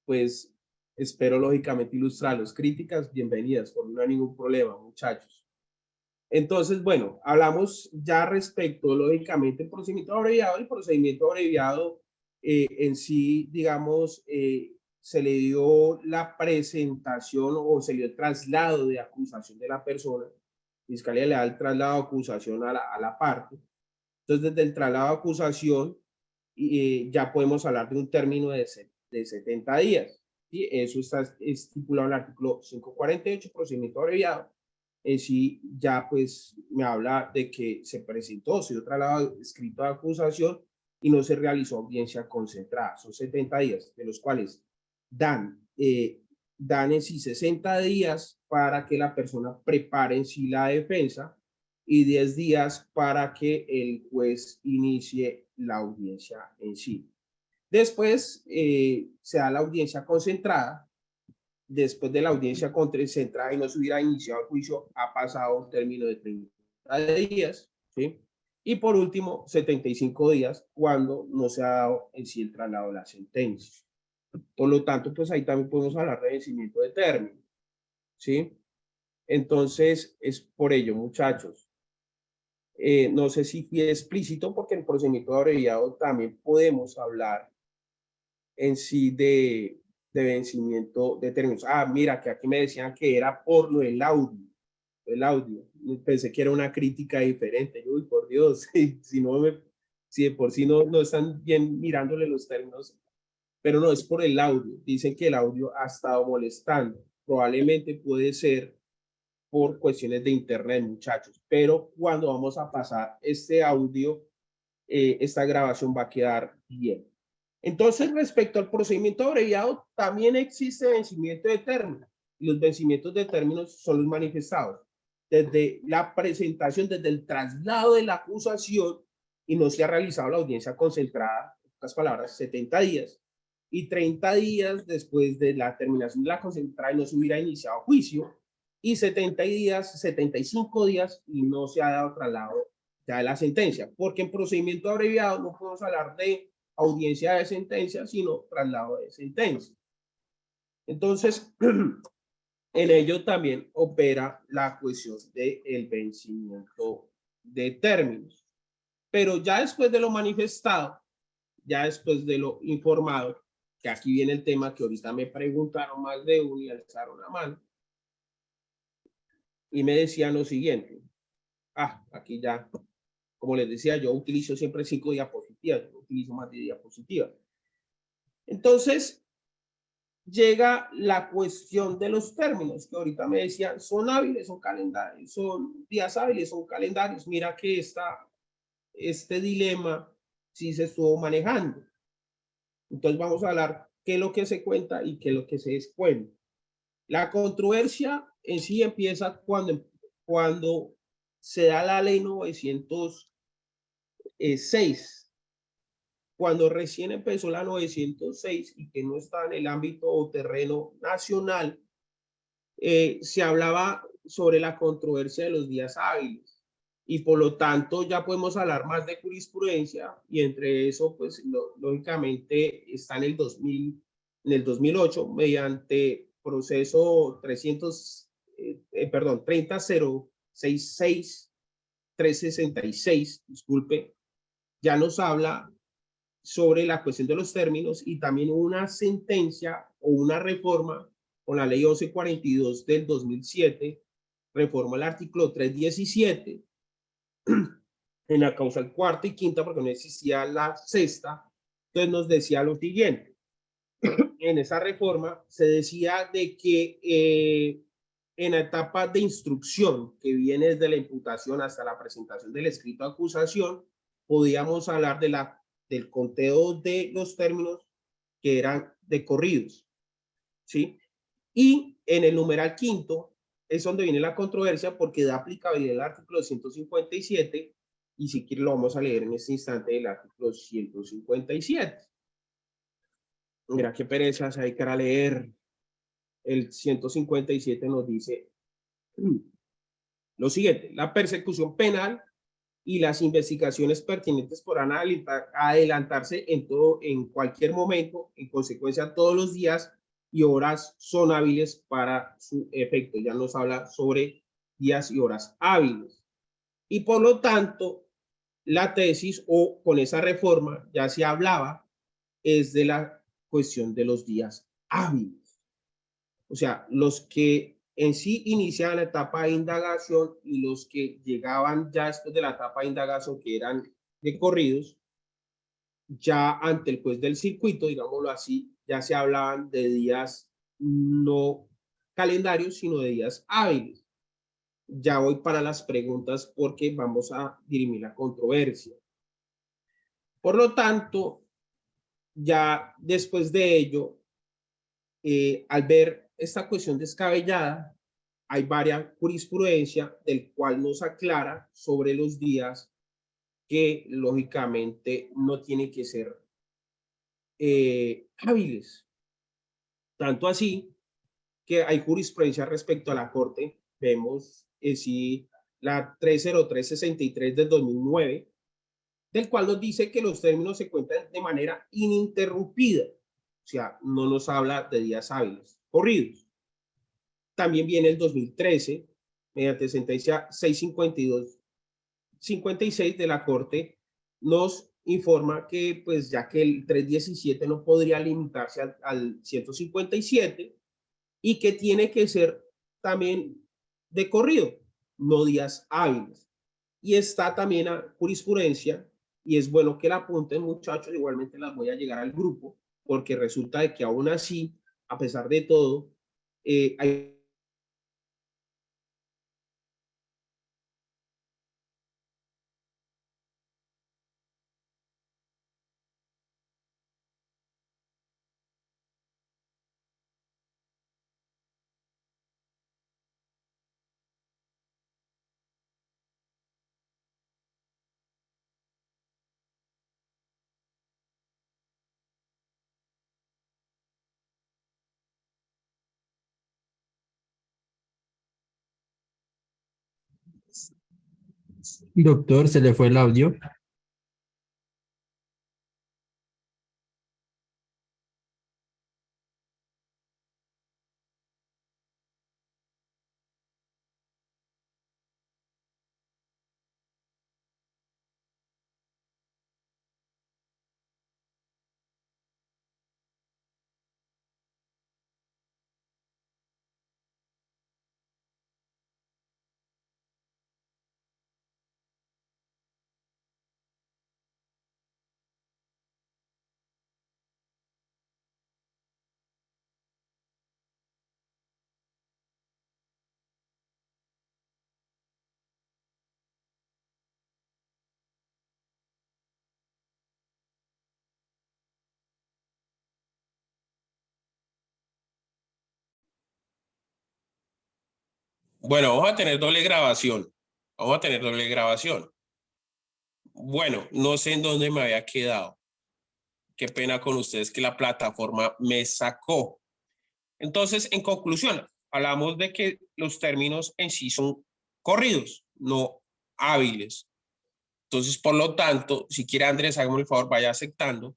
pues espero lógicamente ilustrarlos. Críticas, bienvenidas, por no hay ningún problema, muchachos. Entonces, bueno, hablamos ya respecto, lógicamente, el procedimiento abreviado. El procedimiento abreviado en sí, digamos, se le dio la presentación o se le dio el traslado de acusación de la persona. Fiscalía le da el traslado de acusación a la parte. Entonces, desde el traslado de acusación, ya podemos hablar de un término de 70 días. ¿Sí? Eso está estipulado en el artículo 548, procedimiento abreviado. Sí, ya pues me habla de que se presentó, se dio traslado escrito de acusación y no se realizó audiencia concentrada. Son 70 días, de los cuales dan en sí 60 días para que la persona prepare en sí la defensa y 10 días para que el juez inicie la audiencia en sí. Después se da la audiencia concentrada. Después de la audiencia concentrada y no se hubiera iniciado el juicio, ha pasado un término de 30 días, ¿sí? Y por último, 75 días cuando no se ha dado en sí el traslado de la sentencia. Por lo tanto, pues ahí también podemos hablar de vencimiento de término, ¿sí? Entonces, es por ello, muchachos. No sé si fui explícito porque en el procedimiento abreviado también podemos hablar en sí de vencimiento de términos. Ah, mira, que aquí me decían que era por lo del audio. El audio. Pensé que era una crítica diferente. Uy, por Dios, si de por sí no están bien mirándole los términos, pero no, es por el audio. Dicen que el audio ha estado molestando. Probablemente puede ser por cuestiones de internet, muchachos, pero cuando vamos a pasar este audio, esta grabación va a quedar bien. Entonces, respecto al procedimiento abreviado, también existe vencimiento de términos. Y los vencimientos de términos son los manifestados desde la presentación, desde el traslado de la acusación y no se ha realizado la audiencia concentrada, en otras palabras, 70 días, y 30 días después de la terminación de la concentrada y no se hubiera iniciado juicio, y 70 días, 75 días y no se ha dado traslado ya de la sentencia, porque en procedimiento abreviado no podemos hablar de audiencia de sentencia, sino traslado de sentencia. Entonces, en ello también opera la cuestión del vencimiento de términos. Pero ya después de lo manifestado, ya después de lo informado, que aquí viene el tema que ahorita me preguntaron más de uno y alzaron la mano, y me decían lo siguiente. Aquí ya, como les decía, yo utilizo siempre 5 diapositivas, yo no utilizo más de diapositivas. Entonces, llega la cuestión de los términos, que ahorita me decían, son hábiles, son calendarios, son días hábiles, son calendarios. Mira que este dilema sí se estuvo manejando. Entonces vamos a hablar qué es lo que se cuenta y qué es lo que se descuenta. La controversia en sí empieza cuando se da la ley 906. Cuando recién empezó la 906 y que no está en el ámbito o terreno nacional, se hablaba sobre la controversia de los días hábiles y por lo tanto ya podemos hablar más de jurisprudencia y entre eso pues lógicamente está en el 2008 mediante proceso 30066 disculpe, ya nos habla sobre la cuestión de los términos y también una sentencia o una reforma con la ley 1142 del 2007, reforma el artículo 317 en la causal cuarta y quinta porque no existía la sexta. Entonces nos decía lo siguiente, en esa reforma se decía de que en la etapa de instrucción que viene desde la imputación hasta la presentación del escrito de acusación, podíamos hablar del conteo de los términos que eran decorridos, ¿sí? Y en el numeral quinto es donde viene la controversia porque da aplicabilidad al artículo 157 y si quiere lo vamos a leer en este instante el artículo 157. Mira qué pereza se hay que leer. El 157 nos dice lo siguiente, la persecución penal y las investigaciones pertinentes podrán adelantarse en cualquier momento, en consecuencia todos los días y horas son hábiles para su efecto. Ya nos habla sobre días y horas hábiles. Y por lo tanto, la tesis o con esa reforma ya se hablaba es de la cuestión de los días hábiles. O sea, los que en sí iniciaban la etapa de indagación y los que llegaban ya después de la etapa de indagación que eran de corridos, ya ante el juez del circuito, digámoslo así, ya se hablaban de días no calendarios, sino de días hábiles. Ya voy para las preguntas porque vamos a dirimir la controversia. Por lo tanto, ya después de ello, al ver esta cuestión descabellada, hay varias jurisprudencia del cual nos aclara sobre los días que lógicamente no tienen que ser hábiles. Tanto así que hay jurisprudencia respecto a la Corte. Vemos sí, la 30363 del 2009, del cual nos dice que los términos se cuentan de manera ininterrumpida. O sea, no nos habla de días hábiles corridos. También viene el 2013, mediante sentencia 652-56 de la Corte, nos informa que, pues, ya que el 317 no podría limitarse al 157 y que tiene que ser también de corrido, no días hábiles. Y está también a jurisprudencia, y es bueno que la apunten, muchachos, igualmente las voy a llegar al grupo, porque resulta de que aún así, a pesar de todo, hay Doctor, se le fue el audio. Bueno, vamos a tener doble grabación. Vamos a tener doble grabación. Bueno, no sé en dónde me había quedado. Qué pena con ustedes que la plataforma me sacó. Entonces, en conclusión, hablamos de que los términos en sí son corridos, no hábiles. Entonces, por lo tanto, si quiere Andrés, hágame el favor, vaya aceptando.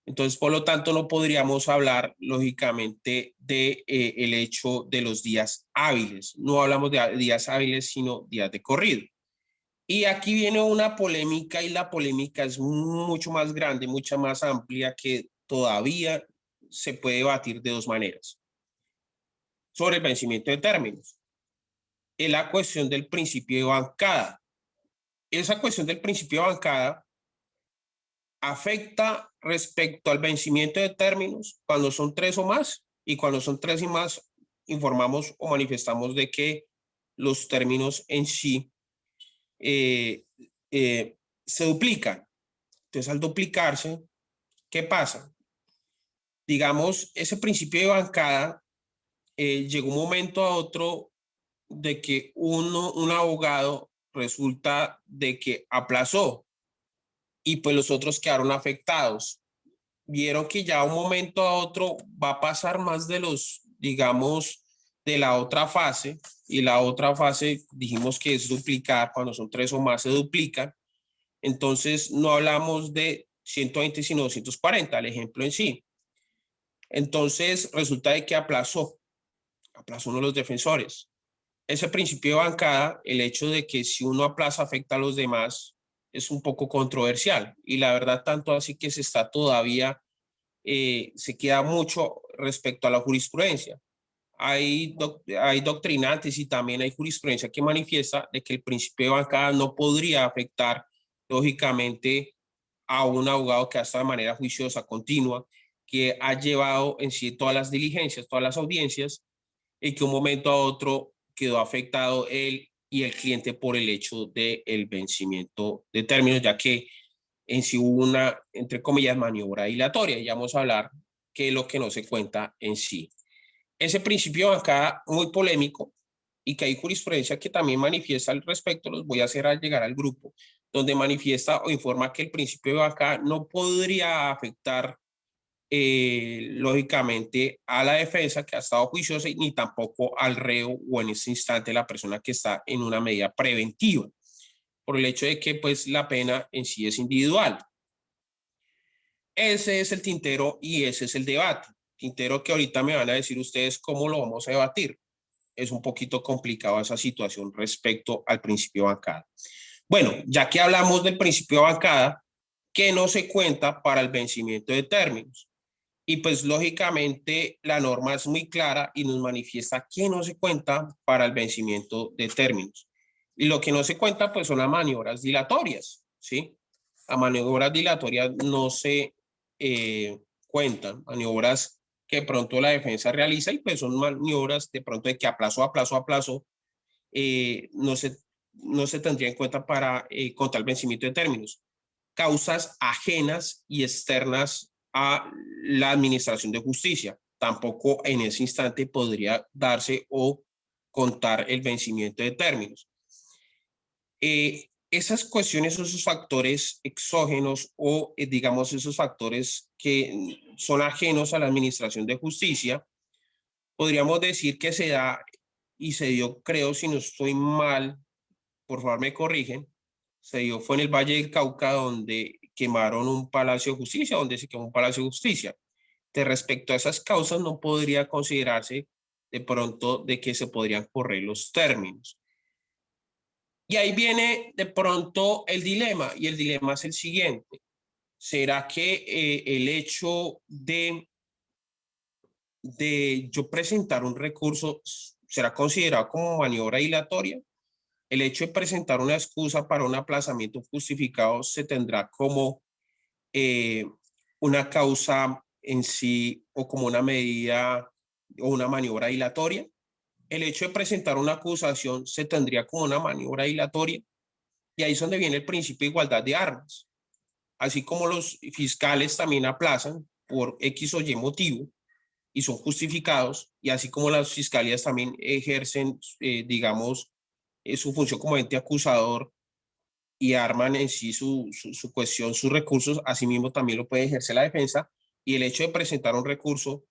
Entonces, por lo tanto, no podríamos hablar, lógicamente, de el hecho de los días hábiles. No hablamos de días hábiles, sino días de corrido. Y aquí viene una polémica y la polémica es mucho más grande, mucha más amplia, que todavía se puede debatir de dos maneras. Sobre el vencimiento de términos. Es la cuestión del principio de bancada. Esa cuestión del principio de bancada afecta respecto al vencimiento de términos cuando son 3 o más, y cuando son 3 y más informamos o manifestamos de que los términos en sí se duplican. Entonces, al duplicarse, ¿qué pasa? Digamos, ese principio de bancada llegó un momento a otro de que un abogado resulta de que aplazó y pues los otros quedaron afectados. Vieron que ya un momento a otro va a pasar más de los, digamos, de la otra fase, y la otra fase dijimos que es duplicar, cuando son 3 o más se duplican. Entonces no hablamos de 120 sino 240, el ejemplo en sí. Entonces resulta de que aplazó uno de los defensores. Ese principio de bancada, el hecho de que si uno aplaza afecta a los demás, es un poco controversial, y la verdad tanto así que se está todavía, se queda mucho respecto a la jurisprudencia. Hay doctrinantes y también hay jurisprudencia que manifiesta de que el principio de bancada no podría afectar lógicamente a un abogado que ha estado de manera juiciosa, continua, que ha llevado en sí todas las diligencias, todas las audiencias, y que un momento a otro quedó afectado él y el cliente por el hecho del vencimiento de términos, ya que en sí hubo una, entre comillas, maniobra dilatoria. Y vamos a hablar qué es lo que no se cuenta en sí. Ese principio de bancada muy polémico, y que hay jurisprudencia que también manifiesta al respecto, los voy a hacer al llegar al grupo, donde manifiesta o informa que el principio de bancada no podría afectar lógicamente a la defensa que ha estado juiciosa, ni tampoco al reo o en ese instante la persona que está en una medida preventiva, por el hecho de que pues la pena en sí es individual. Ese es el tintero y ese es el debate. Tintero que ahorita me van a decir ustedes cómo lo vamos a debatir. Es un poquito complicado esa situación respecto al principio de bancada. Bueno, ya que hablamos del principio de bancada, ¿qué no se cuenta para el vencimiento de términos? Y pues lógicamente la norma es muy clara y nos manifiesta qué no se cuenta para el vencimiento de términos. Y lo que no se cuenta pues son las maniobras dilatorias, ¿sí? Las maniobras dilatorias no se cuentan, maniobras que de pronto la defensa realiza, y pues son maniobras de pronto de que a plazo, no se tendría en cuenta para contra el vencimiento de términos. Causas ajenas y externas a la administración de justicia. Tampoco en ese instante podría darse o contar el vencimiento de términos. Esas cuestiones, esos factores exógenos o digamos esos factores que son ajenos a la administración de justicia, podríamos decir que se da y se dio, creo, si no estoy mal, por favor me corrigen, se dio fue en el Valle del Cauca, donde quemaron un palacio de justicia, donde se quemó un palacio de justicia. De respecto a esas causas no podría considerarse de pronto de que se podrían correr los términos. Y ahí viene de pronto el dilema, y el dilema es el siguiente. ¿Será que el hecho de yo presentar un recurso será considerado como maniobra dilatoria? El hecho de presentar una excusa para un aplazamiento justificado se tendrá como una causa en sí o como una medida o una maniobra dilatoria. El hecho de presentar una acusación se tendría como una maniobra dilatoria, y ahí es donde viene el principio de igualdad de armas. Así como los fiscales también aplazan por X o Y motivo, y son justificados, y así como las fiscalías también ejercen, digamos, su función como ente acusador y arman en sí su cuestión, sus recursos, asimismo también lo puede ejercer la defensa, y el hecho de presentar un recurso,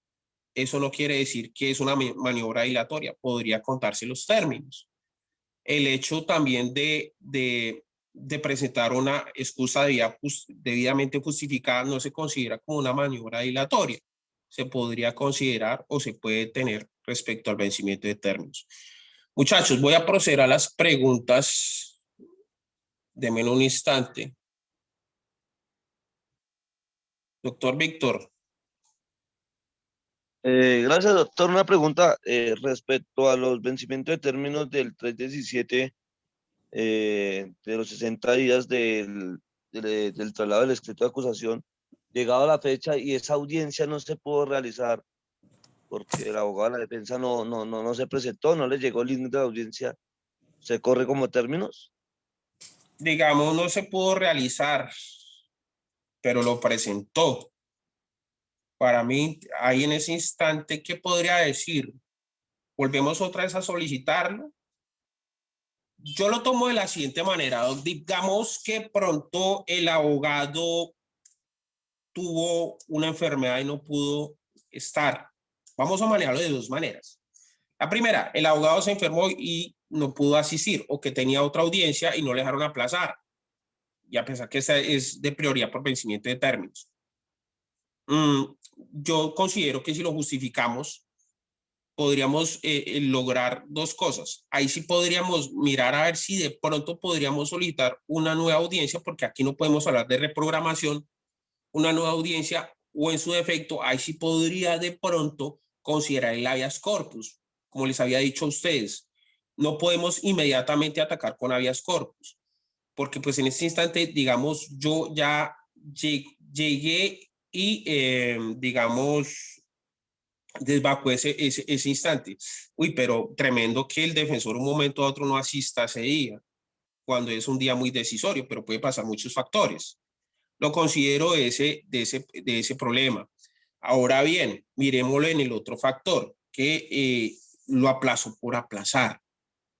eso no quiere decir que es una maniobra dilatoria, podría contarse los términos. El hecho también de presentar una excusa debidamente justificada no se considera como una maniobra dilatoria. Se podría considerar o se puede tener respecto al vencimiento de términos. Muchachos, voy a proceder a las preguntas. Denme un instante. Doctor Víctor. Gracias, doctor. Una pregunta respecto a los vencimientos de términos del 317, de los 60 días del traslado del escrito de acusación, llegado a la fecha y esa audiencia no se pudo realizar porque el abogado de la defensa no se presentó, no le llegó el link de la audiencia, ¿se corre como términos? Digamos, no se pudo realizar, pero lo presentó. Para mí, ahí en ese instante, ¿qué podría decir? ¿Volvemos otra vez a solicitarlo? Yo lo tomo de la siguiente manera. Digamos que pronto el abogado tuvo una enfermedad y no pudo estar. Vamos a manejarlo de dos maneras. La primera, el abogado se enfermó y no pudo asistir, o que tenía otra audiencia y no le dejaron aplazar. Y a pesar que esa es de prioridad por vencimiento de términos. Yo considero que si lo justificamos, podríamos lograr dos cosas. Ahí sí podríamos mirar a ver si de pronto podríamos solicitar una nueva audiencia, porque aquí no podemos hablar de reprogramación, una nueva audiencia, o en su defecto, ahí sí podría de pronto considerar el habeas corpus, como les había dicho a ustedes. No podemos inmediatamente atacar con habeas corpus, porque pues en este instante, digamos, yo ya llegué y, digamos, desvacué ese instante. Uy, pero tremendo que el defensor un momento a otro no asista ese día, cuando es un día muy decisorio, pero puede pasar muchos factores. Lo considero de ese problema. Ahora bien, miremoslo en el otro factor, que lo aplazó por aplazar,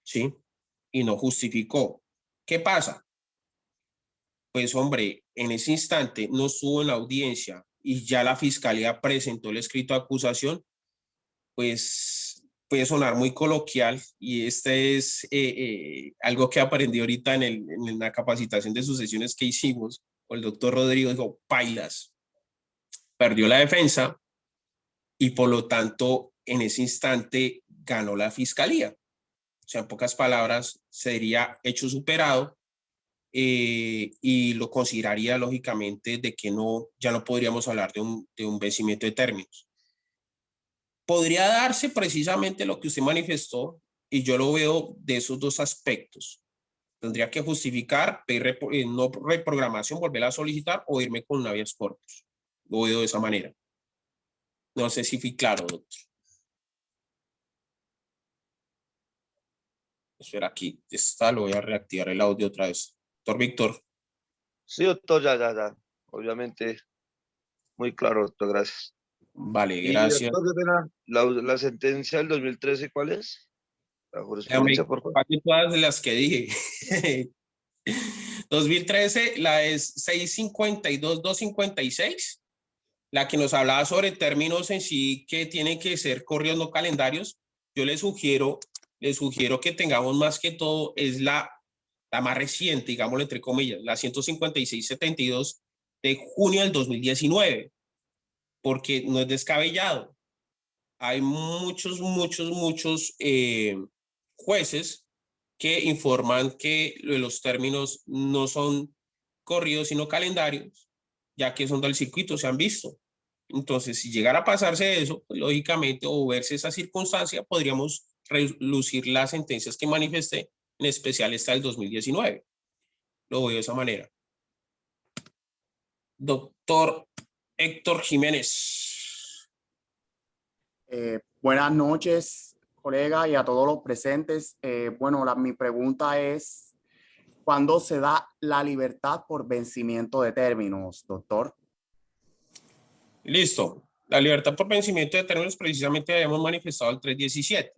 ¿sí? Y no justificó. ¿Qué pasa? Pues hombre, en ese instante no estuvo en la audiencia y ya la fiscalía presentó el escrito de acusación, pues puede sonar muy coloquial, y este es algo que aprendí ahorita en la capacitación de sucesiones que hicimos con el doctor Rodrigo. Dijo, pailas, perdió la defensa y por lo tanto en ese instante ganó la fiscalía. O sea, en pocas palabras, sería hecho superado, y lo consideraría lógicamente de que ya no podríamos hablar de un vencimiento de términos. Podría darse precisamente lo que usted manifestó, y yo lo veo de esos dos aspectos. Tendría que justificar, pedir no reprogramación, volver a solicitar, o irme con un habeas corpus. Lo veo de esa manera. No sé si fui claro, doctor. Espera, aquí está, lo voy a reactivar el audio otra vez. Doctor Víctor. Sí, doctor, ya. Obviamente, muy claro, doctor, gracias. Vale, Y gracias. doctor, qué pena, la sentencia del 2013, ¿cuál es? La jurisprudencia, Déjame, por favor. aquí todas las que dije. 2013, la es 652-256, la que nos hablaba sobre términos en sí que tienen que ser corridos, no calendarios. Yo les sugiero que tengamos más que todo, es la más reciente, digámoslo entre comillas, la 156-72 de junio del 2019, porque no es descabellado. Hay muchos jueces que informan que los términos no son corridos, sino calendarios, ya que son del circuito, se han visto. Entonces, si llegara a pasarse eso, pues, lógicamente, o verse esa circunstancia, podríamos relucir las sentencias que manifesté, en especial esta del 2019. Lo veo de esa manera. Doctor Héctor Jiménez. Buenas noches, colega, y a todos los presentes. Bueno, mi pregunta es, ¿cuándo se da la libertad por vencimiento de términos, doctor? Listo. La libertad por vencimiento de términos precisamente habíamos manifestado el 317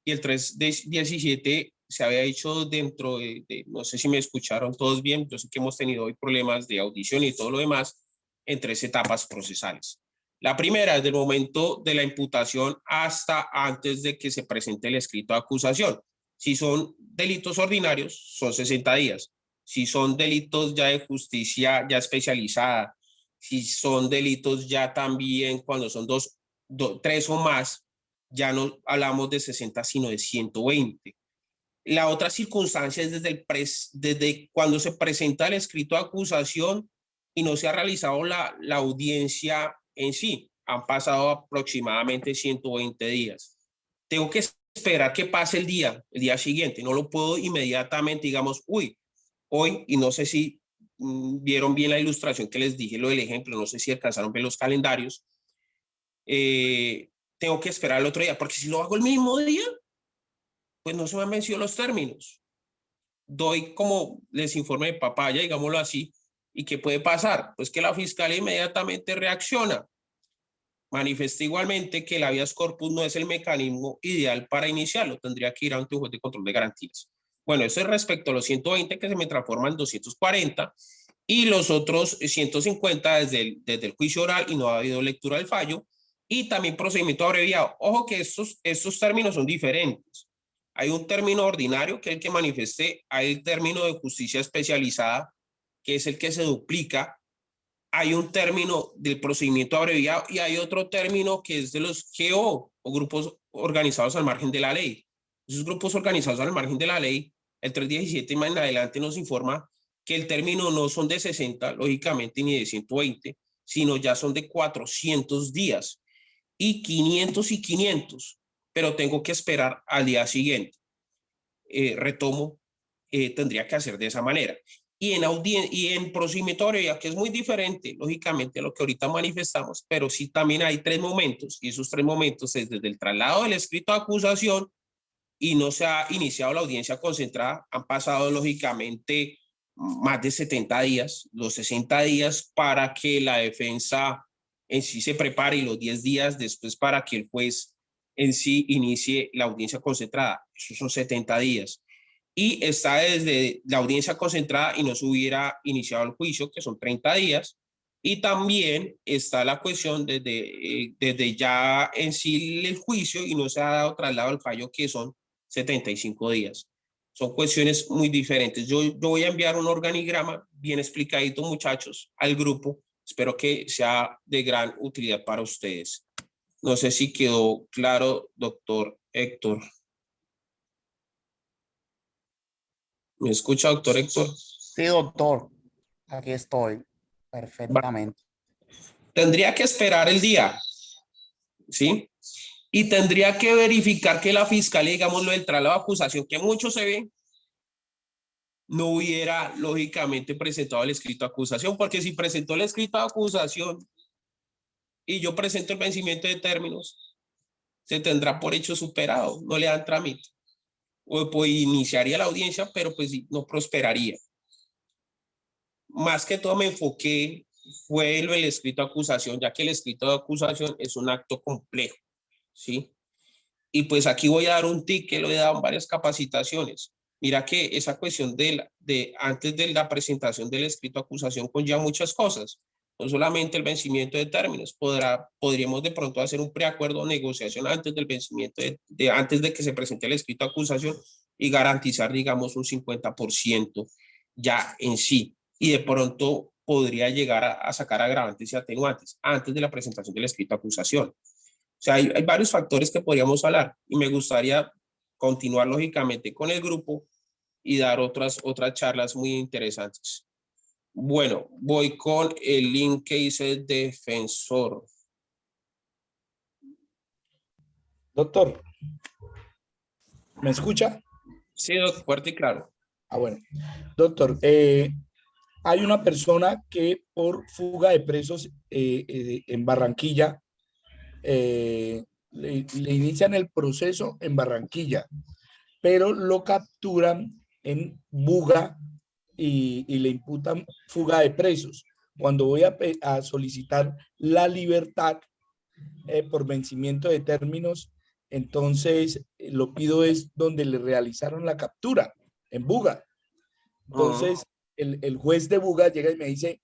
y el 317 se había hecho dentro no sé si me escucharon todos bien, yo sé que hemos tenido hoy problemas de audición y todo lo demás en 3 etapas procesales. La primera es del momento de la imputación hasta antes de que se presente el escrito de acusación. Si son delitos ordinarios, son 60 días. Si son delitos ya de justicia ya especializada, si son delitos ya también cuando son 3 o más, ya no hablamos de 60, sino de 120. La otra circunstancia es desde cuando se presenta el escrito de acusación y no se ha realizado la audiencia en sí. Han pasado aproximadamente 120 días. Tengo que esperar que pase el día siguiente. No lo puedo inmediatamente, digamos, hoy, y no sé si vieron bien la ilustración que les dije, lo del ejemplo, no sé si alcanzaron a ver los calendarios. Tengo que esperar el otro día, porque si lo hago el mismo día, pues no se me han vencido los términos. Doy como les informe de papaya, digámoslo así, ¿y qué puede pasar? Pues que la fiscalía inmediatamente reacciona. Manifiesta igualmente que el habeas corpus no es el mecanismo ideal para iniciarlo, tendría que ir ante un juez de control de garantías. Bueno, eso es respecto a los 120 que se me transforman en 240 y los otros 150 desde el juicio oral y no ha habido lectura del fallo y también procedimiento abreviado. Ojo que estos términos son diferentes. Hay un término ordinario que es el que manifesté, hay el término de justicia especializada que es el que se duplica, hay un término del procedimiento abreviado y hay otro término que es de los GO o grupos organizados al margen de la ley. Esos grupos organizados al margen de la ley, el 317 y más en adelante nos informa que el término no son de 60, lógicamente, ni de 120, sino ya son de 400 días y 500, pero tengo que esperar al día siguiente. Retomo, tendría que hacer de esa manera. Y en procedimiento abreviado, que es muy diferente, lógicamente, a lo que ahorita manifestamos, pero sí también hay 3 momentos, y esos 3 momentos es desde el traslado del escrito de acusación y no se ha iniciado la audiencia concentrada, han pasado lógicamente más de 70 días, los 60 días para que la defensa en sí se prepare y los 10 días después para que el juez en sí inicie la audiencia concentrada. Esos son 70 días. Y está desde la audiencia concentrada y no se hubiera iniciado el juicio, que son 30 días. Y también está la cuestión desde ya en sí el juicio y no se ha dado traslado al fallo, que son 75 días. Son cuestiones muy diferentes. Yo voy a enviar un organigrama bien explicadito, muchachos, al grupo. Espero que sea de gran utilidad para ustedes. No sé si quedó claro, doctor Héctor. ¿Me escucha, doctor Héctor? Sí, doctor. Aquí estoy. Perfectamente. Tendría que esperar el día, ¿sí? Y tendría que verificar que la fiscalía, digamos, lo del traslado de acusación, que mucho se ve, no hubiera, lógicamente, presentado el escrito de acusación, porque si presentó el escrito de acusación y yo presento el vencimiento de términos, se tendrá por hecho superado, no le dan trámite. O pues iniciaría la audiencia, pero pues no prosperaría. Más que todo me enfoqué fue el escrito de acusación, ya que el escrito de acusación es un acto complejo, ¿sí? Y pues aquí voy a dar un tip que lo he dado en varias capacitaciones. Mira que esa cuestión antes de la presentación del escrito de acusación conlleva muchas cosas, no solamente el vencimiento de términos, podríamos de pronto hacer un preacuerdo o negociación antes del vencimiento, antes de que se presente el escrito de acusación y garantizar, digamos, un 50% ya en sí. Y de pronto podría llegar a sacar agravantes y atenuantes antes de la presentación del escrito de acusación. O sea, hay varios factores que podríamos hablar y me gustaría continuar lógicamente con el grupo y dar otras charlas muy interesantes. Bueno, voy con el link que hice el defensor. Doctor, ¿me escucha? Sí, doctor, fuerte y claro. Ah, bueno. Doctor, hay una persona que por fuga de presos en Barranquilla, le inician el proceso en Barranquilla, pero lo capturan en Buga y le imputan fuga de presos. Cuando voy a solicitar la libertad, por vencimiento de términos, entonces lo pido es donde le realizaron la captura, en Buga. Entonces, el juez de Buga llega y me dice,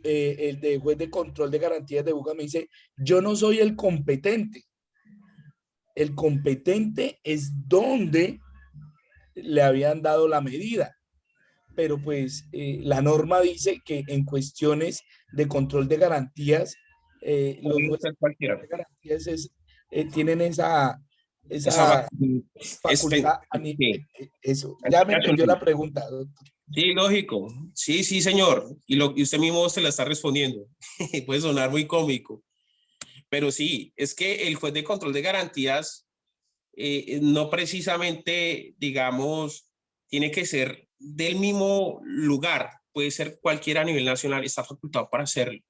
el de juez de control de garantías de Buga me dice, yo no soy el competente. El competente es donde le habían dado la medida. Pero pues la norma dice que en cuestiones de control de garantías, los jueces de garantías tienen esa facultad. Eso, ya me entendió la pregunta, doctor. Sí, lógico. Sí, sí, señor. Y usted mismo se la está respondiendo. Puede sonar muy cómico. Pero sí, es que el juez de control de garantías no precisamente, digamos, tiene que ser del mismo lugar. Puede ser cualquiera a nivel nacional, está facultado para hacerlo.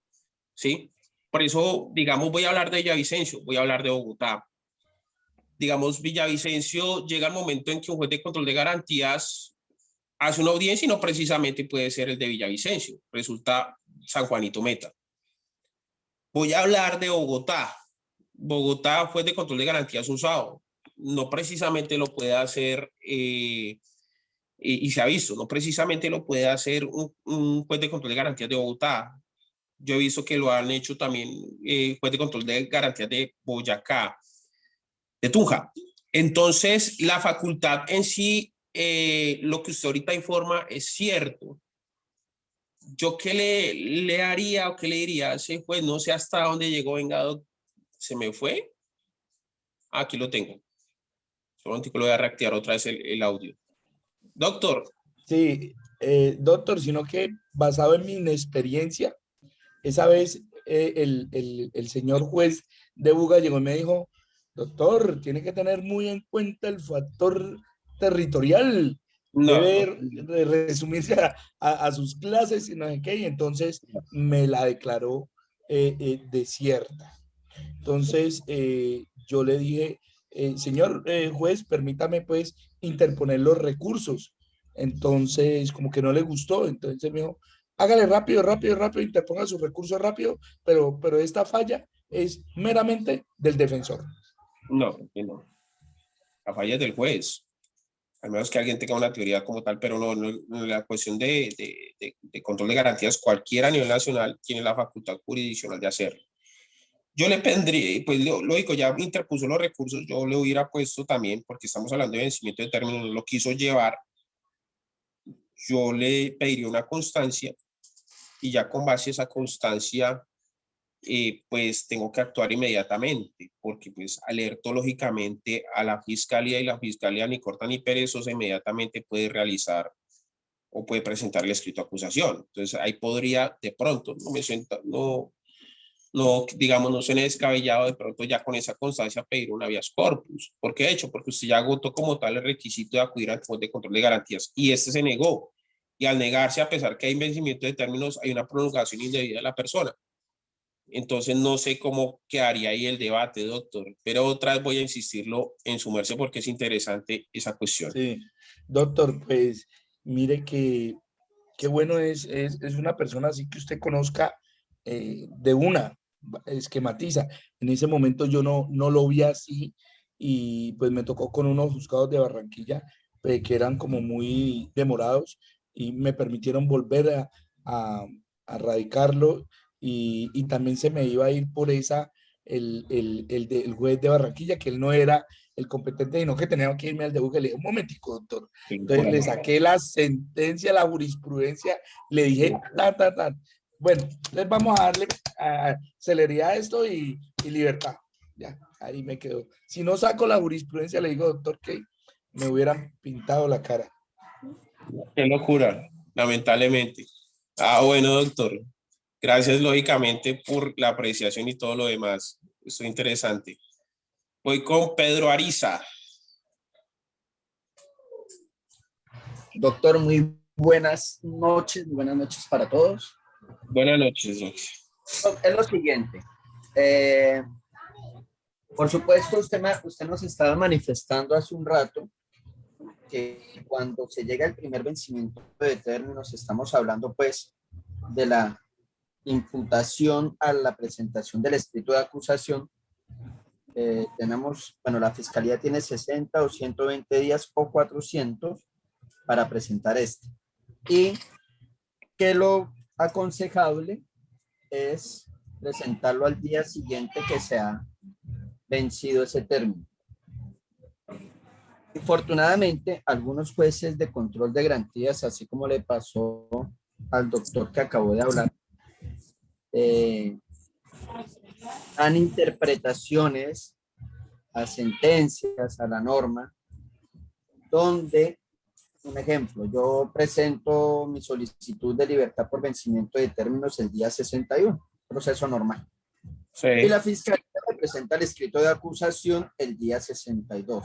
¿Sí? Por eso, digamos, voy a hablar de Villavicencio, voy a hablar de Bogotá. Digamos, Villavicencio llega el momento en que un juez de control de garantías hace una audiencia y no precisamente puede ser el de Villavicencio, resulta San Juanito Meta. Voy a hablar de Bogotá. Bogotá, juez de control de garantías usado, no precisamente lo puede hacer, y se ha visto, no precisamente lo puede hacer un juez de control de garantías de Bogotá. Yo he visto que lo han hecho también juez de control de garantías de Boyacá, de Tunja. Entonces, la facultad en sí, lo que usted ahorita informa es cierto. Yo qué le haría o qué le diría a ese juez, no sé hasta dónde llegó, venga, se me fue. Aquí lo tengo. Solamente lo voy a reactivar otra vez el audio. Doctor. Sí, doctor, sino que basado en mi inexperiencia, esa vez el señor juez de Buga llegó y me dijo, doctor, tiene que tener muy en cuenta el factor territorial. Debe resumirse a sus clases y no sé qué, y entonces me la declaró desierta. Entonces yo le dije, señor juez, permítame pues interponer los recursos. Entonces como que no le gustó, entonces me dijo, hágale rápido, rápido, rápido, interponga sus recursos rápido, pero esta falla es meramente del defensor. No, no. La falla es del juez. Al menos que alguien tenga una teoría como tal, pero no la cuestión de control de garantías, cualquiera a nivel nacional tiene la facultad jurisdiccional de hacerlo. Yo le pondría, pues lógico, ya interpuso los recursos, yo le hubiera puesto también, porque estamos hablando de vencimiento de términos, no lo quiso llevar, yo le pediría una constancia y ya con base a esa constancia, pues tengo que actuar inmediatamente, porque pues alerto lógicamente a la fiscalía y la fiscalía ni corta ni perezosa inmediatamente puede realizar o puede presentar el escrito de acusación. Entonces ahí podría de pronto, digamos, no suene descabellado de pronto ya con esa constancia pedir un habeas corpus. ¿Por qué hecho? Porque usted ya agotó como tal el requisito de acudir al juez de control de garantías y este se negó. Y al negarse, a pesar que hay vencimiento de términos, hay una prolongación indebida de la persona. Entonces no sé cómo quedaría ahí el debate, doctor, pero otra vez voy a insistirlo en su merced porque es interesante esa cuestión. Sí, doctor, pues mire que qué bueno es una persona así que usted conozca de una, esquematiza. En ese momento yo no lo vi así y pues me tocó con unos juzgados de Barranquilla que eran como muy demorados y me permitieron volver a radicarlo y también se me iba a ir por esa el juez de Barranquilla, que él no era el competente, sino que tenía que irme al de Buga. Le dije, un momentico, doctor. Entonces le saqué la sentencia, la jurisprudencia, le dije, bueno, les vamos a darle celeridad a esto y libertad. Ya, ahí me quedo. Si no saco la jurisprudencia, le digo, doctor, que me hubieran pintado la cara. Qué locura, lamentablemente. Bueno, doctor. Gracias, lógicamente, por la apreciación y todo lo demás. Esto es interesante. Voy con Pedro Ariza. Doctor, muy buenas noches para todos. Buenas noches, doctor. Es lo siguiente. Por supuesto, usted nos estaba manifestando hace un rato que cuando se llega al primer vencimiento de términos, estamos hablando pues de la imputación a la presentación del escrito de acusación, tenemos, bueno, la Fiscalía tiene 60 o 120 días o 400 para presentar este. Y que lo aconsejable es presentarlo al día siguiente que se ha vencido ese término. Infortunadamente, algunos jueces de control de garantías, así como le pasó al doctor que acabó de hablar, dan interpretaciones a sentencias, a la norma, donde, un ejemplo, yo presento mi solicitud de libertad por vencimiento de términos el día 61, proceso normal. Sí. Y la Fiscalía me presenta el escrito de acusación el día 62.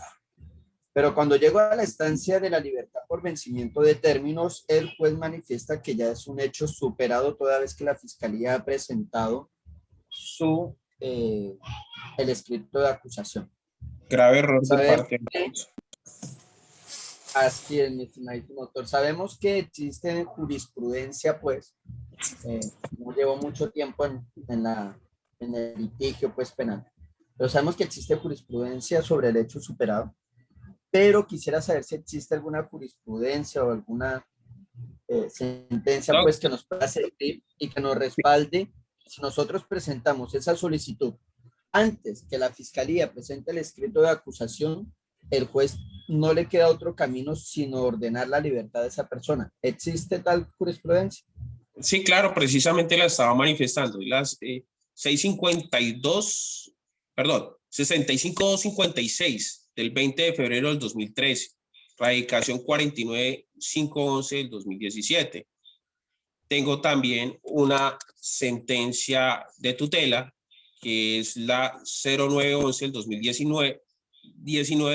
Pero cuando llego a la instancia de la libertad por vencimiento de términos, el juez manifiesta que ya es un hecho superado toda vez que la Fiscalía ha presentado el escrito de acusación. Grave error de Sabemos parte. Así es, mi estimadísimo doctor. Sabemos que existe jurisprudencia, pues, no llevo mucho tiempo en el litigio, pues, penal. Pero sabemos que existe jurisprudencia sobre el hecho superado. Pero quisiera saber si existe alguna jurisprudencia o alguna sentencia, No. pues, que nos pueda servir y que nos respalde si nosotros presentamos esa solicitud antes que la Fiscalía presente el escrito de acusación, el juez no le queda otro camino sino ordenar la libertad de esa persona. ¿Existe tal jurisprudencia? Sí, claro, precisamente la estaba manifestando. Las 652, perdón, 65256 del 20 de febrero del 2013, radicación 49511 del 2017. Tengo también una sentencia de tutela que es la 0911 del 2019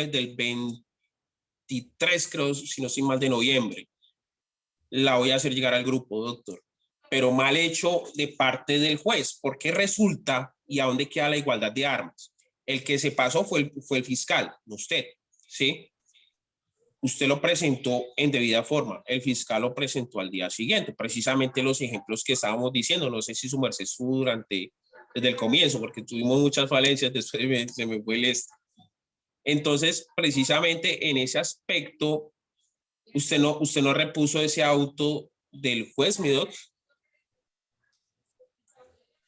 del 23, creo, si no estoy mal, de noviembre. La voy a hacer llegar al grupo, doctor, pero mal hecho de parte del juez, porque resulta, y a dónde queda la igualdad de armas. El que se pasó fue el fiscal, no usted, ¿sí? Usted lo presentó en debida forma, el fiscal lo presentó al día siguiente, precisamente los ejemplos que estábamos diciendo. No sé si su merced estuvo desde el comienzo, porque tuvimos muchas falencias, después se me fue el este. Entonces, precisamente en ese aspecto, usted no repuso ese auto del juez, mi doc.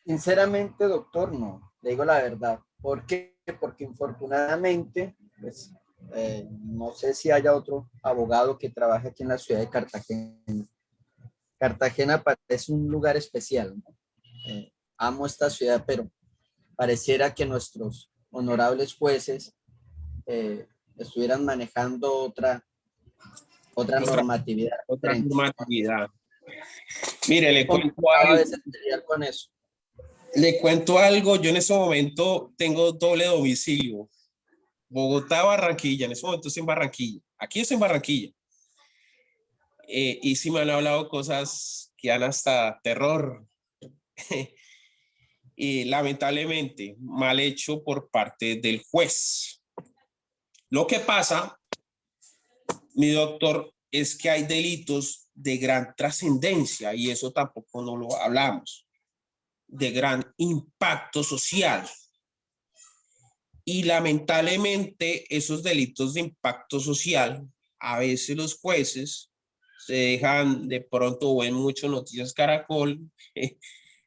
Sinceramente, doctor, no. Le digo la verdad. ¿Por qué? Porque infortunadamente, pues, no sé si haya otro abogado que trabaje aquí en la ciudad de Cartagena. Cartagena parece un lugar especial, ¿no? Amo esta ciudad, pero pareciera que nuestros honorables jueces estuvieran manejando otra normatividad. Otra diferente. normatividad. Mire, le cuento A algo. veces lidiar con eso. Le cuento algo. Yo en este momento tengo doble domicilio. Bogotá, Barranquilla. En este momento estoy en Barranquilla. Aquí estoy en Barranquilla. Y sí me han hablado cosas que dan hasta terror. Y lamentablemente, mal hecho por parte del juez. Lo que pasa, mi doctor, es que hay delitos de gran trascendencia, y eso tampoco no lo hablamos, de gran impacto social. Y lamentablemente esos delitos de impacto social, a veces los jueces se dejan de pronto, o ven mucho Noticias Caracol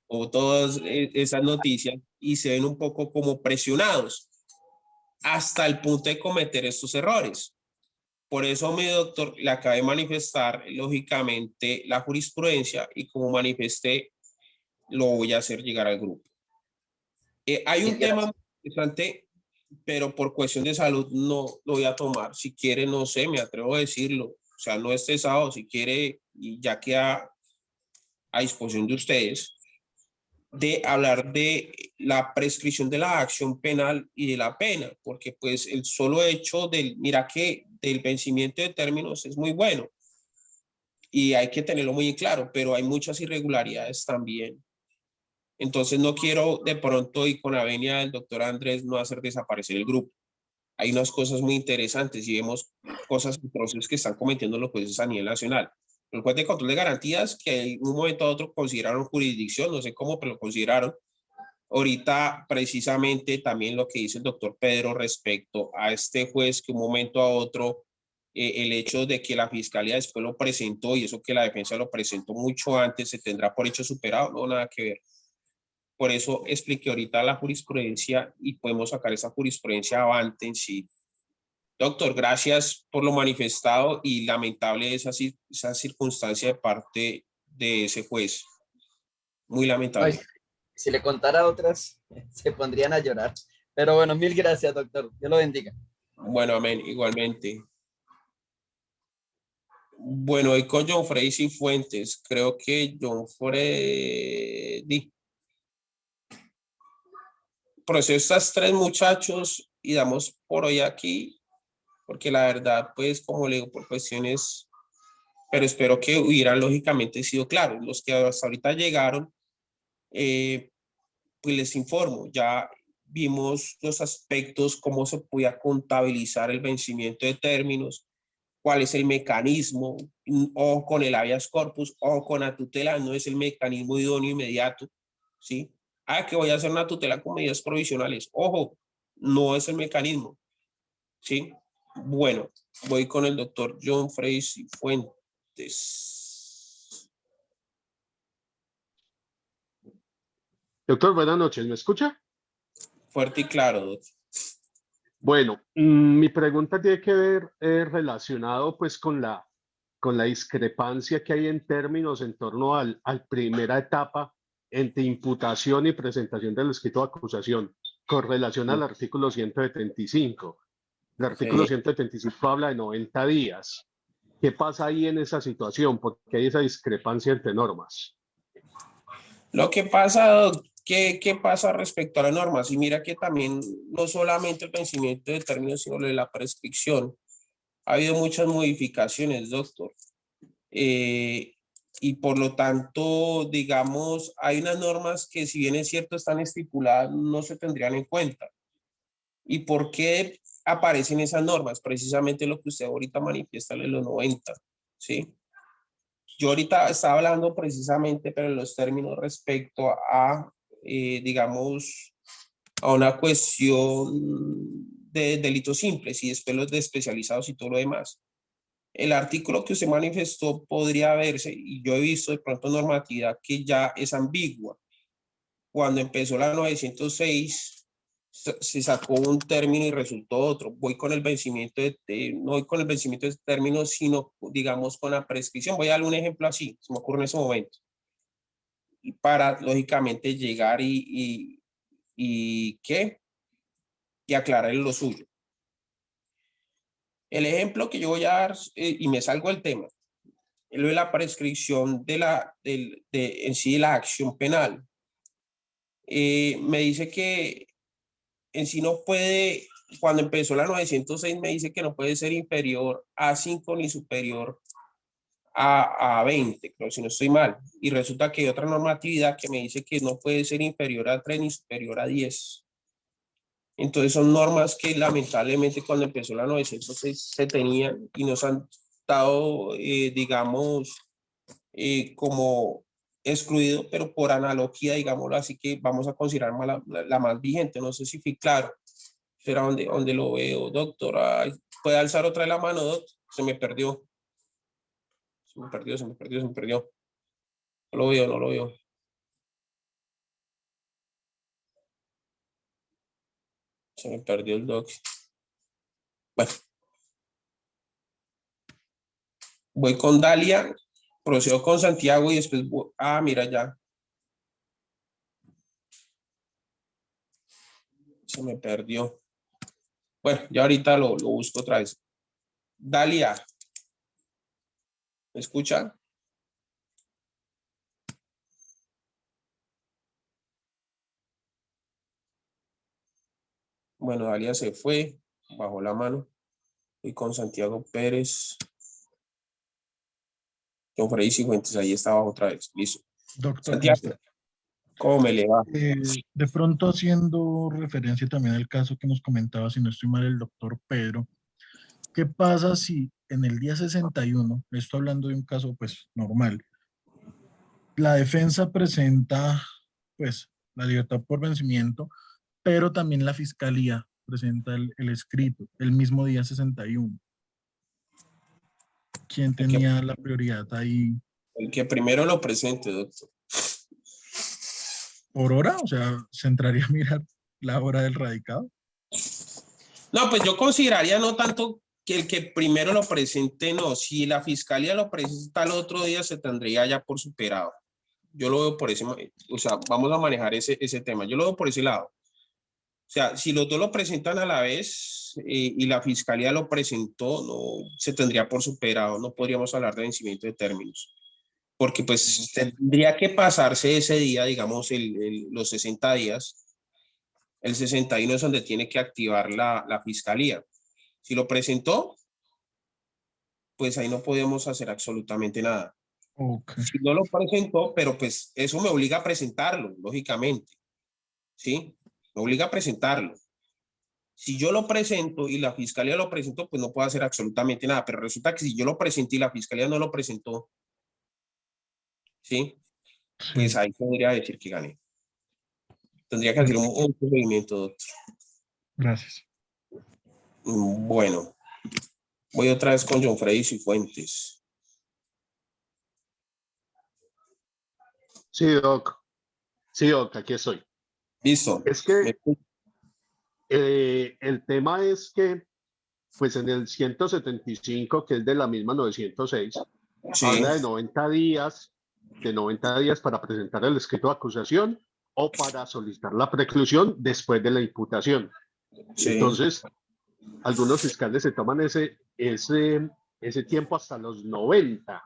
o todas esas noticias, y se ven un poco como presionados hasta el punto de cometer estos errores. Por eso, mi doctor, le acabé de manifestar, lógicamente, la jurisprudencia, y como manifesté, lo voy a hacer llegar al grupo. Hay un tema muy interesante, pero por cuestión de salud no lo voy a tomar. Si quiere, no sé, me atrevo a decirlo. O sea, no es cesado, si quiere, y ya queda a disposición de ustedes, de hablar de la prescripción de la acción penal y de la pena, porque pues el solo hecho del vencimiento de términos es muy bueno y hay que tenerlo muy claro, pero hay muchas irregularidades también. Entonces no quiero de pronto, y con la venia del doctor Andrés, no hacer desaparecer el grupo. Hay unas cosas muy interesantes y vemos cosas y procesos que están cometiendo los jueces a nivel nacional. El juez de control de garantías que en un momento a otro consideraron jurisdicción, no sé cómo, pero lo consideraron. Ahorita precisamente también lo que dice el doctor Pedro respecto a este juez que un momento a otro el hecho de que la fiscalía después lo presentó y eso que la defensa lo presentó mucho antes se tendrá por hecho superado, no, nada que ver. Por eso expliqué ahorita la jurisprudencia y podemos sacar esa jurisprudencia avante en sí. Doctor, gracias por lo manifestado y lamentable esa circunstancia de parte de ese juez. Muy lamentable. Ay, si le contara otras, se pondrían a llorar. Pero bueno, mil gracias, doctor. Dios lo bendiga. Bueno, amén, igualmente. Bueno, hoy con John Freddy Cifuentes. Creo que John Freddy proceso a estos tres muchachos y damos por hoy aquí, porque la verdad, pues, como le digo, por cuestiones, pero espero que hubieran lógicamente sido claros. Los que hasta ahorita llegaron, pues les informo, ya vimos los aspectos, cómo se podía contabilizar el vencimiento de términos, cuál es el mecanismo, o con el habeas corpus, o con la tutela, no es el mecanismo idóneo inmediato, ¿sí? Que voy a hacer una tutela con medidas provisionales. Ojo, no es el mecanismo, ¿sí? Bueno, voy con el doctor John Freddy Cifuentes. Doctor, buenas noches, ¿me escucha? Fuerte y claro, doctor. Bueno, mi pregunta tiene que ver relacionado pues con la discrepancia que hay en términos en torno al primera etapa entre imputación y presentación del escrito de acusación con relación al artículo 175. El artículo 175 habla de 90 días. ¿Qué pasa ahí en esa situación? ¿Por qué hay esa discrepancia entre normas? Lo que pasa, ¿qué pasa respecto a las normas? Y mira que también no solamente el vencimiento de términos, sino lo de la prescripción. Ha habido muchas modificaciones, doctor. Y por lo tanto, digamos, hay unas normas que si bien es cierto están estipuladas, no se tendrían en cuenta. ¿Y por qué aparecen esas normas? Precisamente lo que usted ahorita manifiesta en los 90, ¿sí? Yo ahorita estaba hablando precisamente, pero en los términos respecto a, digamos, a una cuestión de delitos simples y después los de especializados y todo lo demás. El artículo que usted manifestó podría verse, y yo he visto de pronto normatividad que ya es ambigua. Cuando empezó la 906, se sacó un término y resultó otro. Voy con el vencimiento no voy con el vencimiento de término, sino digamos con la prescripción. Voy a darle un ejemplo así, se me ocurre en ese momento. Y para, lógicamente, llegar y aclarar lo suyo. El ejemplo que yo voy a dar, y me salgo del tema, es lo de la prescripción en sí de la acción penal. Me dice que en sí no puede, cuando empezó la 906 me dice que no puede ser inferior a 5 ni superior a 20, creo, si no estoy mal. Y resulta que hay otra normatividad que me dice que no puede ser inferior a 3 ni superior a 10. Entonces son normas que lamentablemente cuando empezó la 906 se tenían y nos han estado, digamos, como excluido, pero por analogía, digámoslo así, que vamos a considerar la más vigente. No sé si fui claro. ¿Será donde lo veo, doctor? Ay, ¿puede alzar otra de la mano, doctor? Se me perdió. Se me perdió. No lo veo, no lo veo. Se me perdió el doc. Bueno. Voy con Dalia, procedo con Santiago y después mira ya. Se me perdió. Bueno, ya ahorita lo busco otra vez. Dalia. ¿Me escucha? Bueno, Dalia se fue, bajó la mano. Y con Santiago Pérez. John Freddy Cifuentes, ahí estaba otra vez. Listo. Doctor, Santiago, ¿cómo me le va? de pronto haciendo referencia también al caso que nos comentaba, si no estoy mal, el doctor Pedro, ¿qué pasa si en el día 61, esto hablando de un caso pues normal, la defensa presenta pues la libertad por vencimiento, pero también la fiscalía presenta el escrito el mismo día 61. ¿Quién tenía la prioridad ahí? El que primero lo presente, doctor. ¿Por hora? O sea, ¿se entraría a mirar la hora del radicado? No, pues yo consideraría no tanto que el que primero lo presente, no. Si la fiscalía lo presenta el otro día, se tendría ya por superado. Yo lo veo por ese, o sea, vamos a manejar ese tema. Yo lo veo por ese lado. O sea, si los dos lo presentan a la vez y la fiscalía lo presentó, no se tendría por superado. No podríamos hablar de vencimiento de términos. Porque pues tendría que pasarse ese día, digamos, los 60 días. El 61 es donde tiene que activar la fiscalía. Si lo presentó, pues ahí no podemos hacer absolutamente nada. Okay. Si no lo presentó, pero pues eso me obliga a presentarlo, lógicamente. ¿Sí? Me obliga a presentarlo. Si yo lo presento y la fiscalía lo presentó, pues no puedo hacer absolutamente nada. Pero resulta que si yo lo presenté y la fiscalía no lo presentó, ¿sí? Pues ahí podría decir que gané. Tendría que hacer un procedimiento, doctor. Gracias. Bueno, voy otra vez con John Freddy Cifuentes. Sí, Doc. Sí, Doc, aquí estoy. Listo. Es que el tema es que, pues en el 175, que es de la misma 906, Sí. habla de 90 días para presentar el escrito de acusación o para solicitar la preclusión después de la imputación. Sí. Entonces, algunos fiscales se toman ese tiempo hasta los 90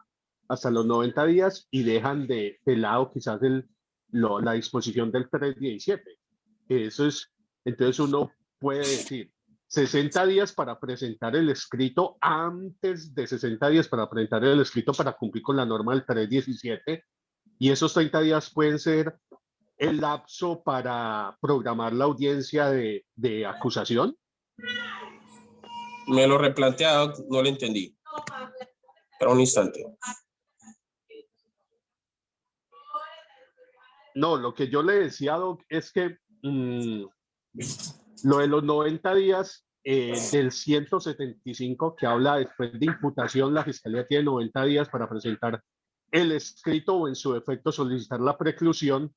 días y dejan de lado quizás la disposición del 317. Eso es, entonces uno puede decir 60 días para presentar el escrito, antes de 60 días para presentar el escrito para cumplir con la norma del 317, y esos 30 días pueden ser el lapso para programar la audiencia de acusación. Me lo replanteado, no lo entendí. Pero un instante. No, lo que yo le decía, Doc, es que lo de los 90 días del 175, que habla después de imputación, la fiscalía tiene 90 días para presentar el escrito o en su defecto solicitar la preclusión.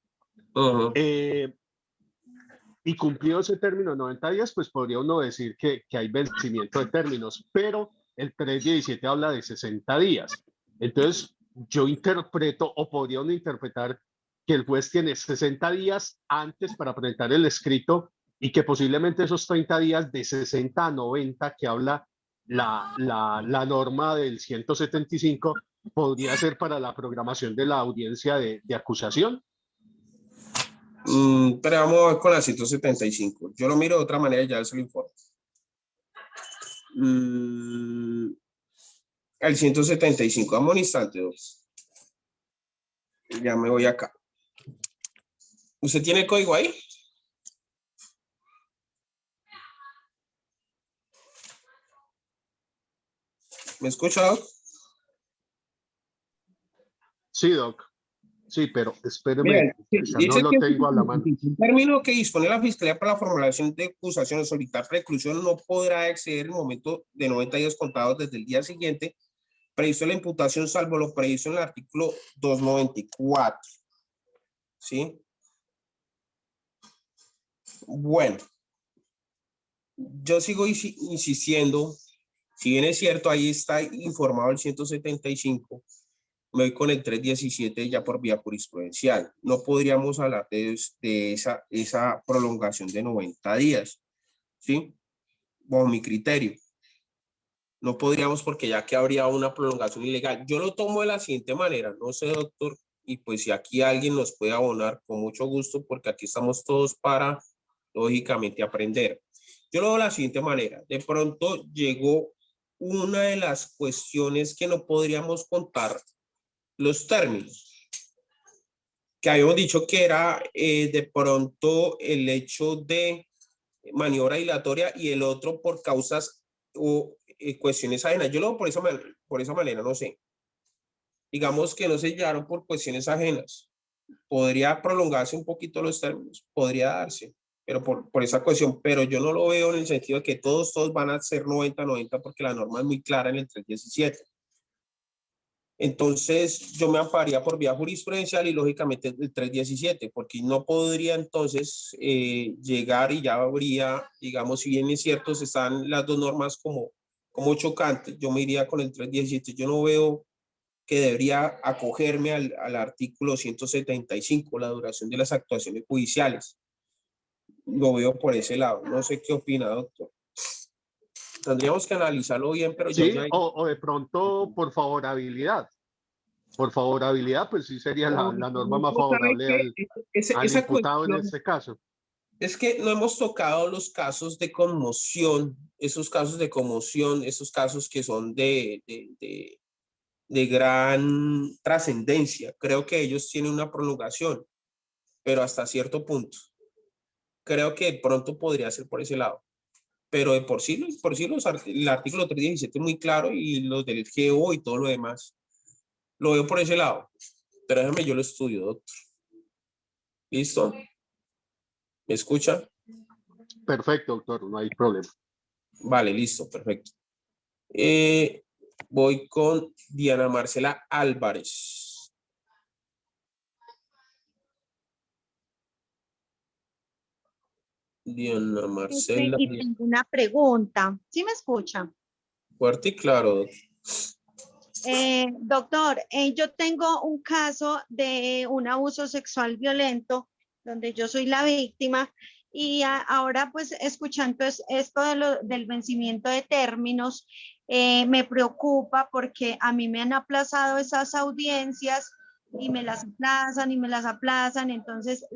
Y cumplido ese término de 90 días, pues podría uno decir que hay vencimiento de términos, pero el 317 habla de 60 días. Entonces, yo interpreto, o podría uno interpretar, que el juez tiene 60 días antes para presentar el escrito y que posiblemente esos 30 días de 60 a 90 que habla la norma del 175 podría ser para la programación de la audiencia de acusación. Pero vamos a ver con la 175. Yo lo miro de otra manera y ya se lo informo. El 175, vamos un instante, dos. Ya me voy acá. ¿Usted tiene el código ahí? ¿Me escucha, Doc? Sí, Doc. Sí, pero espéreme. Mira, no lo tengo a la mano. El término que dispone la Fiscalía para la formulación de acusaciones, solicitar preclusión, no podrá exceder el momento de 90 días contados desde el día siguiente previsto en la imputación, salvo lo previsto en el artículo 294. ¿Sí? Bueno, yo sigo insistiendo, si bien es cierto, ahí está informado el 175, me voy con el 317 ya por vía jurisprudencial. No podríamos hablar de esa prolongación de 90 días, ¿sí? Bajo mi criterio. No podríamos porque ya que habría una prolongación ilegal. Yo lo tomo de la siguiente manera, no sé, doctor, y pues si aquí alguien nos puede abonar, con mucho gusto, porque aquí estamos todos para, lógicamente, aprender. Yo lo veo de la siguiente manera. De pronto llegó una de las cuestiones que no podríamos contar los términos, que habíamos dicho que era de pronto el hecho de maniobra dilatoria y el otro por causas o cuestiones ajenas. Yo lo veo por esa manera, no sé. Digamos que no se llegaron por cuestiones ajenas. Podría prolongarse un poquito los términos, podría darse, pero por esa cuestión, pero yo no lo veo en el sentido de que todos van a ser 90-90 porque la norma es muy clara en el 317. Entonces, yo me ampararía por vía jurisprudencial y lógicamente el 317, porque no podría entonces llegar y ya habría, digamos, si bien es cierto, están las dos normas como chocantes, yo me iría con el 317. Yo no veo que debería acogerme al artículo 175, la duración de las actuaciones judiciales. Lo veo por ese lado. No sé qué opina, doctor. Tendríamos que analizarlo bien, pero Sí, yo ya... o de pronto por favorabilidad. Por favorabilidad, pues sí sería la norma más favorable al esa imputado en cuestión este caso. es que no hemos tocado los casos de conmoción, esos casos de conmoción, esos casos que son de gran trascendencia. Creo que ellos tienen una prolongación, pero hasta cierto punto. Creo que de pronto podría ser por ese lado. Pero de por sí el artículo 317 es muy claro y los del GO y todo lo demás. Lo veo por ese lado. Pero déjame, yo lo estudio, doctor. ¿Listo? ¿Me escucha? Perfecto, doctor, no hay problema. Vale, listo, perfecto. Voy con Diana Marcela Álvarez. Diana Marcela. Y tengo una pregunta. ¿Sí me escucha? Fuerte y claro, doctor. Doctor, yo tengo un caso de un abuso sexual violento donde yo soy la víctima y ahora pues escuchando esto del vencimiento de términos, me preocupa porque a mí me han aplazado esas audiencias y me las aplazan y me las aplazan. Entonces,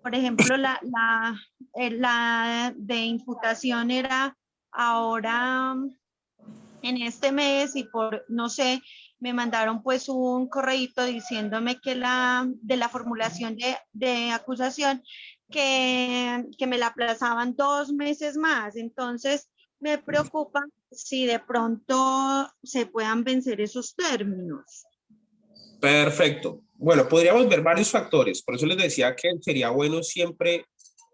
por ejemplo, la de imputación era ahora en este mes y por, no sé, me mandaron pues un correíto diciéndome que de la formulación de acusación que me la aplazaban 2 meses más. Entonces, me preocupa si de pronto se puedan vencer esos términos. Perfecto. Bueno, podríamos ver varios factores. Por eso les decía que sería bueno siempre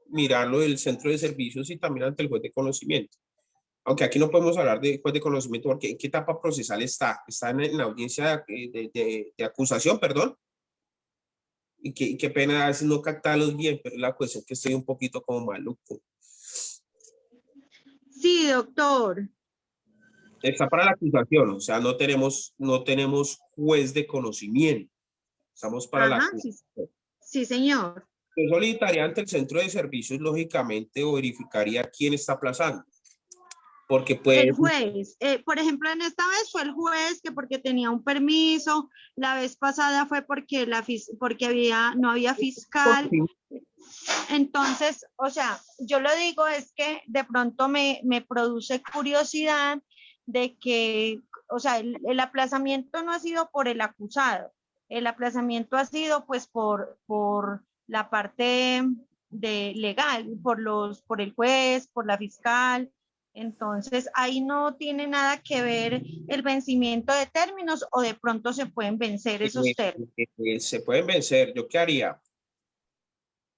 mirarlo del centro de servicios y también ante el juez de conocimiento. Aunque aquí no podemos hablar de juez de conocimiento porque ¿en qué etapa procesal está? Está en la audiencia de acusación, perdón. Y qué pena a veces no captarlos bien, pero la cuestión que estoy un poquito como maluco. Sí, doctor. Está para la acusación, o sea, no tenemos juez de conocimiento. Estamos para la acusación. Sí, señor. Yo solicitaría ante el centro de servicios, lógicamente, o verificaría quién está aplazando. Porque puede... El juez, por ejemplo, en esta vez fue el juez que porque tenía un permiso, la vez pasada fue porque no había fiscal. Entonces, o sea, yo lo digo es que de pronto me produce curiosidad de que, o sea, el aplazamiento no ha sido por el acusado, el aplazamiento ha sido pues por la parte legal, por el juez, por la fiscal. Entonces, ahí no tiene nada que ver el vencimiento de términos o de pronto se pueden vencer esos términos. Se pueden vencer. ¿Yo qué haría?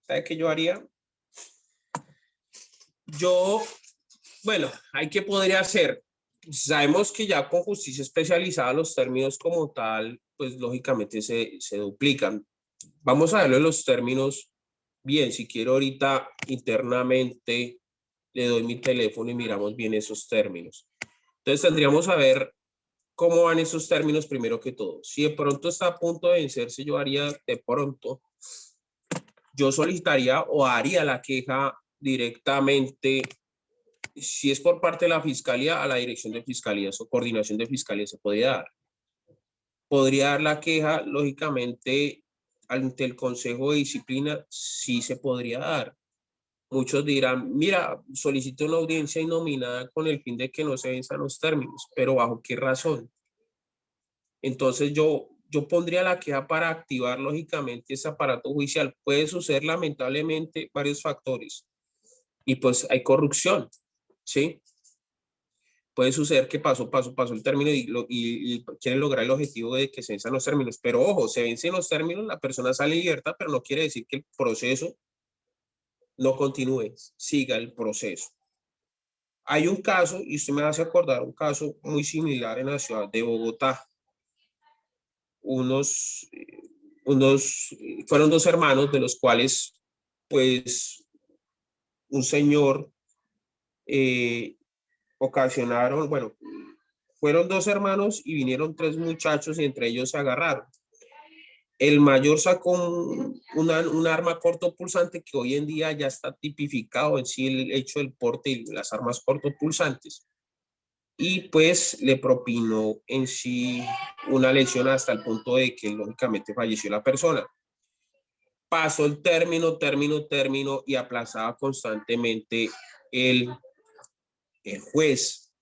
¿Sabe qué yo haría? Bueno, ¿hay qué podría hacer? Sabemos que ya con justicia especializada los términos como tal, pues lógicamente se duplican. Vamos a verlo en los términos bien. Si quiero ahorita internamente le doy mi teléfono y miramos bien esos términos. Entonces tendríamos a ver cómo van esos términos primero que todo. Si de pronto está a punto de vencerse, yo haría de pronto, yo solicitaría o haría la queja directamente, si es por parte de la fiscalía, a la dirección de fiscalías o coordinación de fiscalía se podría dar. Podría dar la queja, lógicamente, ante el Consejo de Disciplina, sí se podría dar. Muchos dirán, mira, solicito una audiencia innominada con el fin de que no se venzan los términos, pero ¿bajo qué razón? Entonces yo pondría la queja para activar lógicamente ese aparato judicial. Puede suceder lamentablemente varios factores y pues hay corrupción, ¿sí? puede suceder que pasó el término y quieren lograr el objetivo de que se venzan los términos. Pero ojo, se vencen los términos, la persona sale en libertad, pero no quiere decir que el proceso no continúe, siga el proceso. Hay un caso, y usted me hace acordar un caso muy similar en la ciudad de Bogotá. Fueron dos hermanos, de los cuales, pues, un señor ocasionaron, bueno, fueron dos hermanos y vinieron tres muchachos y entre ellos se agarraron. El mayor sacó un arma cortopulsante que hoy en día ya está tipificado en sí el hecho del porte y las armas cortopulsantes. Y pues le propinó en sí una lesión hasta el punto de que lógicamente falleció la persona. Pasó el término y aplazaba constantemente el juez.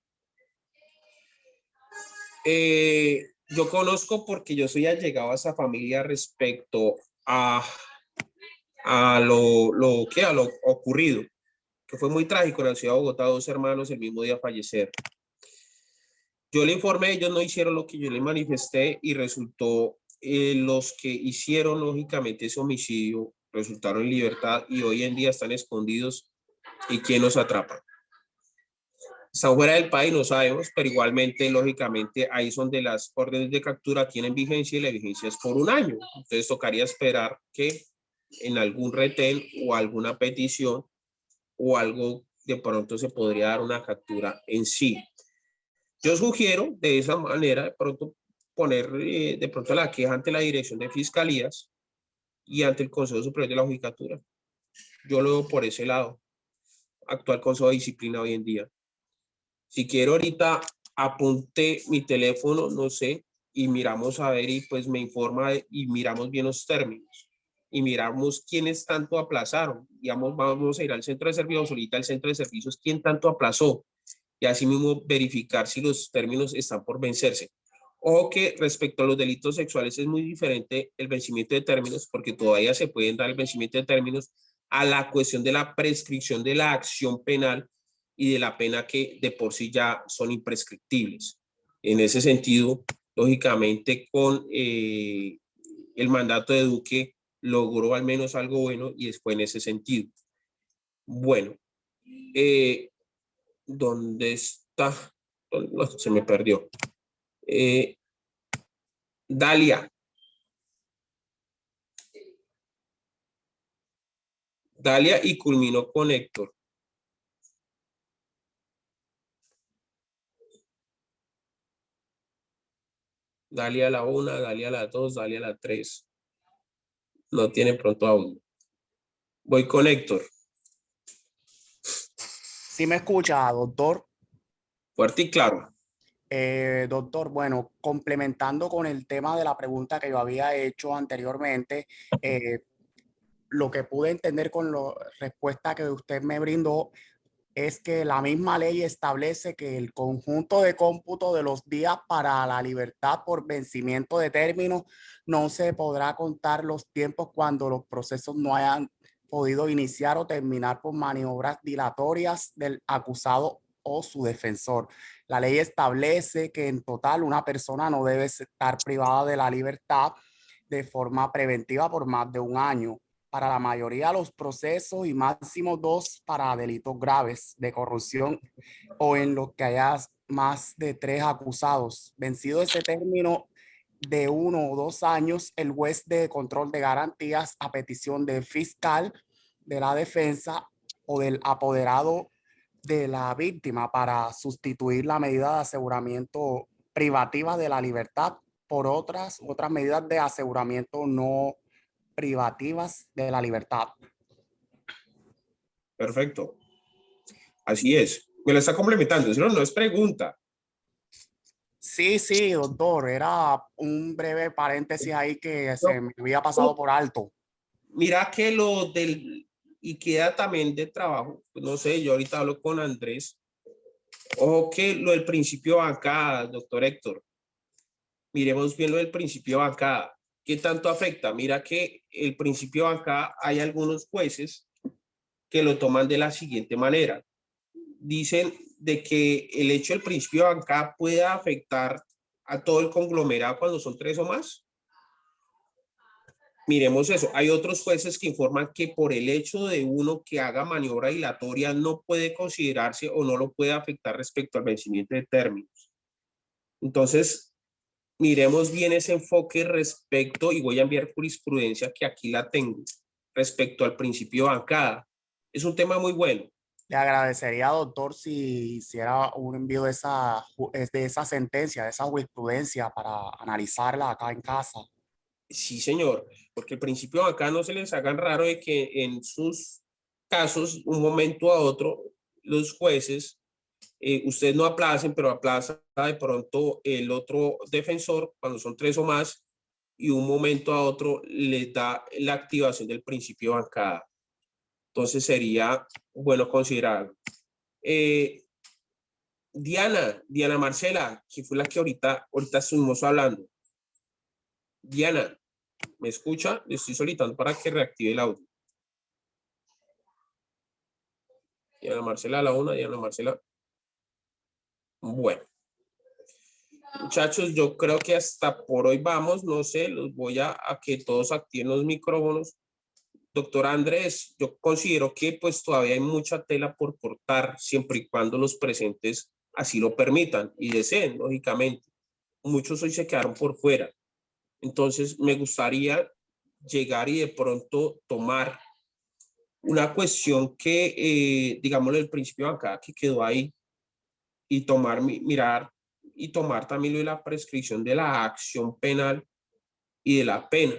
Yo conozco porque yo soy allegado a esa familia respecto a lo ocurrido, que fue muy trágico en la ciudad de Bogotá, dos hermanos el mismo día fallecer. Yo le informé, ellos no hicieron lo que yo le manifesté y resultó los que hicieron lógicamente ese homicidio resultaron en libertad y hoy en día están escondidos. ¿Y quién los atrapa? Están fuera del país, no sabemos, pero igualmente, lógicamente, ahí son de las órdenes de captura, tienen vigencia y la vigencia es por 1 año. Entonces tocaría esperar que en algún retén o alguna petición o algo de pronto se podría dar una captura en sí. Yo sugiero de esa manera de pronto poner de pronto la queja ante la Dirección de Fiscalías y ante el Consejo Superior de la Judicatura. Yo lo veo por ese lado, actual Consejo de Disciplina hoy en día. Si quiero ahorita apunte mi teléfono, no sé, y miramos a ver y pues me informa y miramos bien los términos y miramos quiénes tanto aplazaron. Digamos, vamos a ir al centro de servicios, ahorita al centro de servicios, quién tanto aplazó y así mismo verificar si los términos están por vencerse. O que respecto a los delitos sexuales es muy diferente el vencimiento de términos porque todavía se pueden dar el vencimiento de términos a la cuestión de la prescripción de la acción penal y de la pena que de por sí ya son imprescriptibles. En ese sentido, lógicamente, con el mandato de Duque logró al menos algo bueno y después en ese sentido. Bueno, ¿dónde está? No, se me perdió. Dalia. Dalia y culminó con Héctor. Dalia a la 1, Dalia a la 2, Dalia a la 3. No tiene pronto audio. Voy con Héctor. ¿Sí me escucha, doctor? Fuerte y claro. Doctor, bueno, complementando con el tema de la pregunta que yo había hecho anteriormente, lo que pude entender con la respuesta que usted me brindó es que la misma ley establece que el conjunto de cómputo de los días para la libertad por vencimiento de término no se podrá contar los tiempos cuando los procesos no hayan podido iniciar o terminar por maniobras dilatorias del acusado o su defensor. La ley establece que en total una persona no debe estar privada de la libertad de forma preventiva por más de 1 año. Para la mayoría de los procesos y máximo 2 para delitos graves de corrupción o en los que haya más de 3 acusados. Vencido ese término de 1 o 2 años, el juez de control de garantías a petición del fiscal de la defensa o del apoderado de la víctima para sustituir la medida de aseguramiento privativa de la libertad por otras medidas de aseguramiento no privativas de la libertad. Perfecto. Así es. Me lo está complementando. Si no, no es pregunta. Sí, doctor. Era un breve paréntesis ahí que se me había pasado por alto. Mira que lo del y queda también de trabajo. No sé, yo ahorita hablo con Andrés. Ojo que lo del principio de bancada, doctor Héctor. Miremos bien lo del principio de bancada. ¿Qué tanto afecta? Mira que el principio de bancada hay algunos jueces que lo toman de la siguiente manera. Dicen, de que el hecho del principio de bancada pueda afectar a todo el conglomerado cuando son 3 o más? Miremos eso. Hay otros jueces que informan que por el hecho de uno que haga maniobra dilatoria no puede considerarse o no lo puede afectar respecto al vencimiento de términos. Entonces, miremos bien ese enfoque respecto, y voy a enviar jurisprudencia que aquí la tengo, respecto al principio de bancada. Es un tema muy bueno. Le agradecería, doctor, si hiciera un envío de esa sentencia, de esa jurisprudencia para analizarla acá en casa. Sí, señor, porque el principio de bancada no se les hagan raro de que en sus casos, un momento a otro, los jueces, ustedes no aplacen, pero aplaza de pronto el otro defensor cuando son 3 o más, y un momento a otro les da la activación del principio de bancada. Entonces sería bueno considerarlo. Diana Marcela, que fue la que ahorita estuvimos hablando. Diana, ¿me escucha? Le estoy solicitando para que reactive el audio. Diana Marcela, la una, Diana Marcela. Bueno. Muchachos, yo creo que hasta por hoy vamos, no sé, los voy a que todos activen los micrófonos. Doctor Andrés, yo considero que pues todavía hay mucha tela por cortar, siempre y cuando los presentes así lo permitan y deseen, lógicamente. Muchos hoy se quedaron por fuera. Entonces, me gustaría llegar y de pronto tomar una cuestión que, digámoslo, el principio de bancada que quedó ahí, y mirar y tomar también lo de la prescripción de la acción penal y de la pena.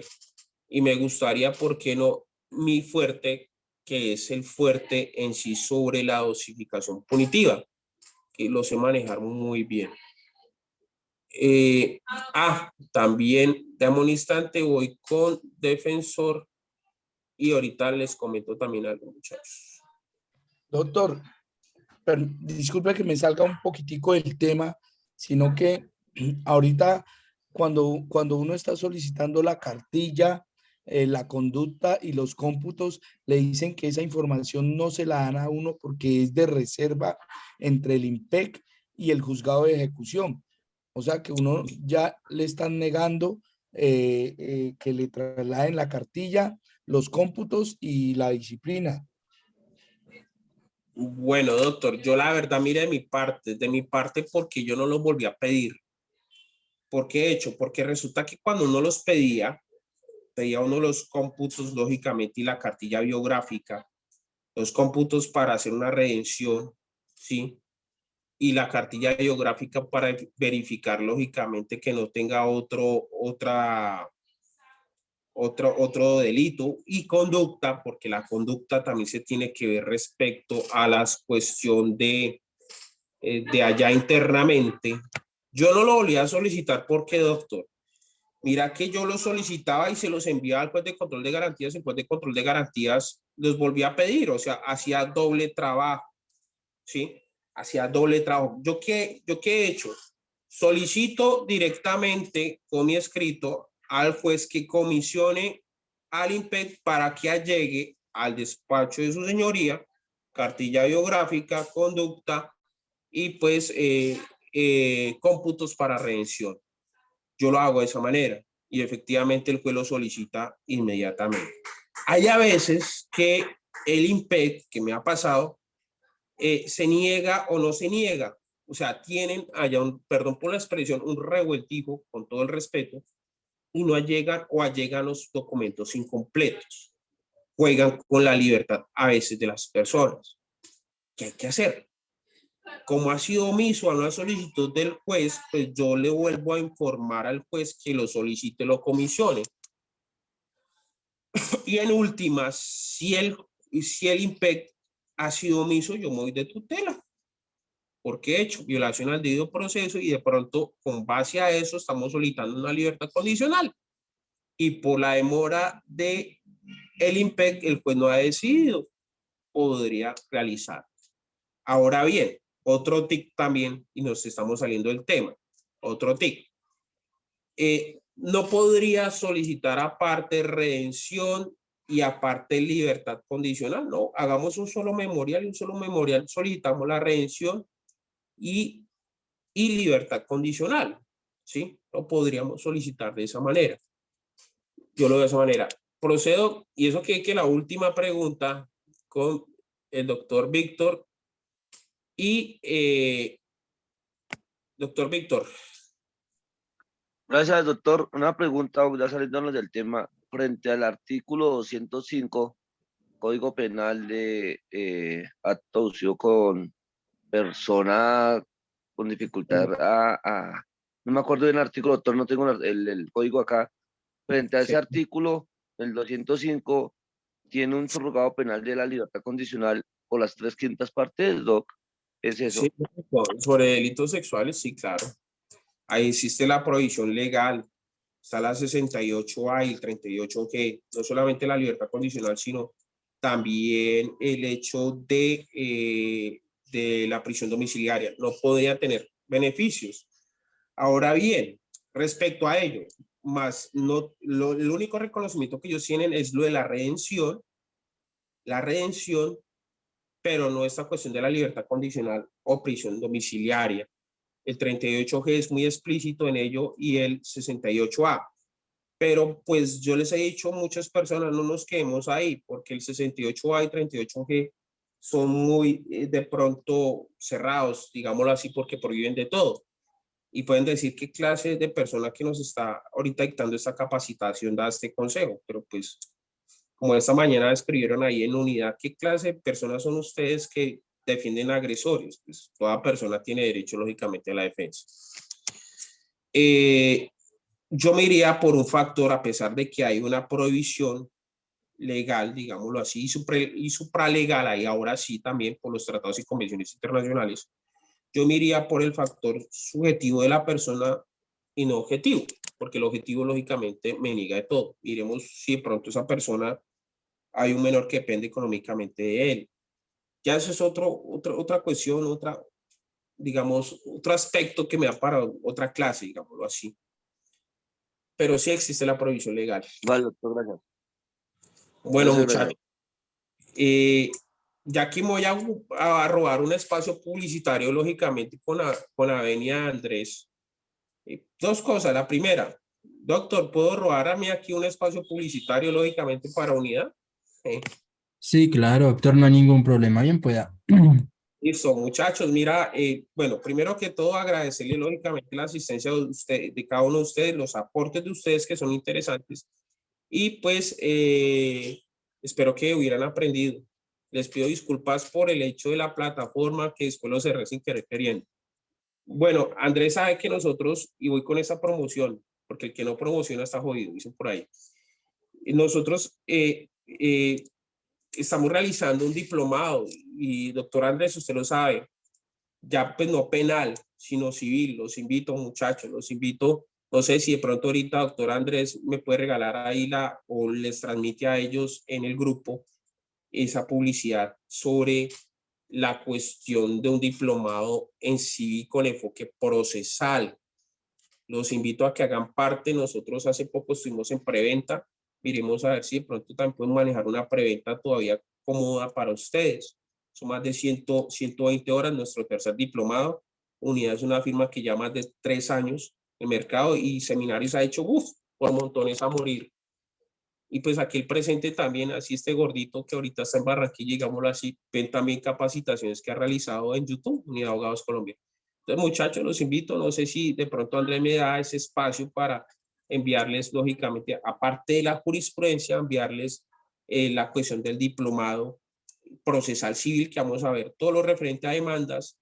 Y me gustaría, ¿por qué no? Mi fuerte, que es el fuerte en sí sobre la dosificación punitiva, que lo sé manejar muy bien. También, dame un instante, voy con defensor y ahorita les comento también algo, muchachos. Doctor, disculpe que me salga un poquitico del tema, sino que ahorita cuando uno está solicitando la cartilla, la conducta y los cómputos, le dicen que esa información no se la dan a uno porque es de reserva entre el IMPEC y el juzgado de ejecución. O sea que uno ya le están negando que le trasladen la cartilla, los cómputos y la disciplina. Bueno, doctor, yo la verdad, mire, de mi parte, porque yo no los volví a pedir. ¿Por qué he hecho? Porque resulta que cuando uno los pedía uno los cómputos, lógicamente, y la cartilla biográfica, los cómputos para hacer una redención, ¿sí? Y la cartilla biográfica para verificar, lógicamente, que no tenga otro delito, y conducta, porque la conducta también se tiene que ver respecto a la cuestión de allá internamente. Yo no lo volví a solicitar porque, doctor, mira que yo lo solicitaba y se los enviaba al juez de control de garantías. El juez de control de garantías los volví a pedir, o sea, hacía doble trabajo, ¿sí? Hacía doble trabajo. ¿Yo qué he hecho? Solicito directamente con mi escrito al juez que comisione al IMPEC para que allegue al despacho de su señoría cartilla biográfica, conducta y pues cómputos para redención. Yo lo hago de esa manera y efectivamente el juez lo solicita inmediatamente. Hay a veces que el IMPEC, que me ha pasado, se niega o no se niega. O sea, tienen allá perdón por la expresión, un revueltijo, con todo el respeto, y no allegan o allegan los documentos incompletos. Juegan con la libertad a veces de las personas. ¿Qué hay que hacer? Como ha sido omiso a una solicitud del juez, pues yo le vuelvo a informar al juez que lo solicite, lo comisione. Y en últimas, si el IMPEC ha sido omiso, yo me voy de tutela, porque he hecho violación al debido proceso y de pronto, con base a eso, estamos solicitando una libertad condicional. Y por la demora de el IMPEC, el juez no ha decidido, podría realizar. Ahora bien, otro tic también, y nos estamos saliendo del tema, otro tic. No podría solicitar aparte redención y aparte libertad condicional, no, hagamos un solo memorial, solicitamos la redención y libertad condicional, ¿sí? Lo podríamos solicitar de esa manera. Yo lo veo de esa manera. Procedo, y eso que la última pregunta con el doctor Víctor. Y, doctor Víctor. Gracias, doctor. Una pregunta, ya saliéndonos del tema, frente al artículo 205, Código Penal de acto abusivo con persona con dificultad no me acuerdo del artículo, doctor, no tengo el código acá. Frente a ese artículo, el 205, tiene un surrogado penal de la libertad condicional o las 3/5 partes, doc. ¿Es eso? Sí, sobre delitos sexuales, sí, claro. Ahí existe la prohibición legal. Está la 68A y el 38G. No solamente la libertad condicional, sino también el hecho de la prisión domiciliaria. No podría tener beneficios. Ahora bien, respecto a ello, más no, el único reconocimiento que ellos tienen es lo de la redención, pero no esta cuestión de la libertad condicional o prisión domiciliaria. El 38G es muy explícito en ello y el 68A. Pero pues yo les he dicho a muchas personas, no nos quedemos ahí, porque el 68A y 38G son muy de pronto cerrados, digámoslo así, porque prohíben de todo. Y pueden decir qué clase de persona que nos está ahorita dictando esta capacitación da este consejo, pero pues como esta mañana escribieron ahí en unidad, ¿qué clase de personas son ustedes que defienden agresores? Pues toda persona tiene derecho, lógicamente, a la defensa. Yo me iría por un factor, a pesar de que hay una prohibición legal, digámoslo así, y supralegal, ahí ahora sí también por los tratados y convenciones internacionales, yo me iría por el factor subjetivo de la persona y no objetivo, porque el objetivo lógicamente me niega de todo. Miremos si de pronto esa persona hay un menor que depende económicamente de él. Ya eso es otra cuestión, digamos, otro aspecto que me da para otra clase, digámoslo así. Pero sí existe la prohibición legal. Vale, doctor, gracias. Bueno, Gracias, muchachos, ya aquí me voy a robar un espacio publicitario, lógicamente, con Avenida Andrés. Dos cosas. La primera, doctor, ¿puedo robar a mí aquí un espacio publicitario, lógicamente, para unidad? Sí, claro, doctor, no hay ningún problema, bien pueda. Listo, muchachos, mira, bueno, primero que todo agradecerle lógicamente la asistencia de cada uno de ustedes, los aportes de ustedes que son interesantes y pues espero que hubieran aprendido. Les pido disculpas por el hecho de la plataforma que después lo cerré sin querer queriendo. Bueno, Andrés sabe que nosotros, y voy con esa promoción, porque el que no promociona está jodido, dicen por ahí. Nosotros estamos realizando un diplomado y doctor Andrés, usted lo sabe, ya pues no penal, sino civil. Los invito, muchachos, los invito. No sé si de pronto ahorita doctor Andrés me puede regalar ahí o les transmite a ellos en el grupo esa publicidad sobre la cuestión de un diplomado en civil con enfoque procesal. Los invito a que hagan parte. Nosotros hace poco estuvimos en preventa. Miremos a ver si de pronto también pueden manejar una preventa todavía cómoda para ustedes. Son más de 120 horas nuestro tercer diplomado. Unidad es una firma que ya más de 3 años en el mercado y seminarios ha hecho por montones a morir. Y pues aquí el presente también, así este gordito que ahorita está en Barranquilla, digámoslo así, ven también capacitaciones que ha realizado en YouTube, Unidad de Abogados Colombia. Entonces, muchachos, los invito, no sé si de pronto Andrés me da ese espacio para enviarles, lógicamente, aparte de la jurisprudencia, enviarles la cuestión del diplomado procesal civil, que vamos a ver todo lo referente a demandas,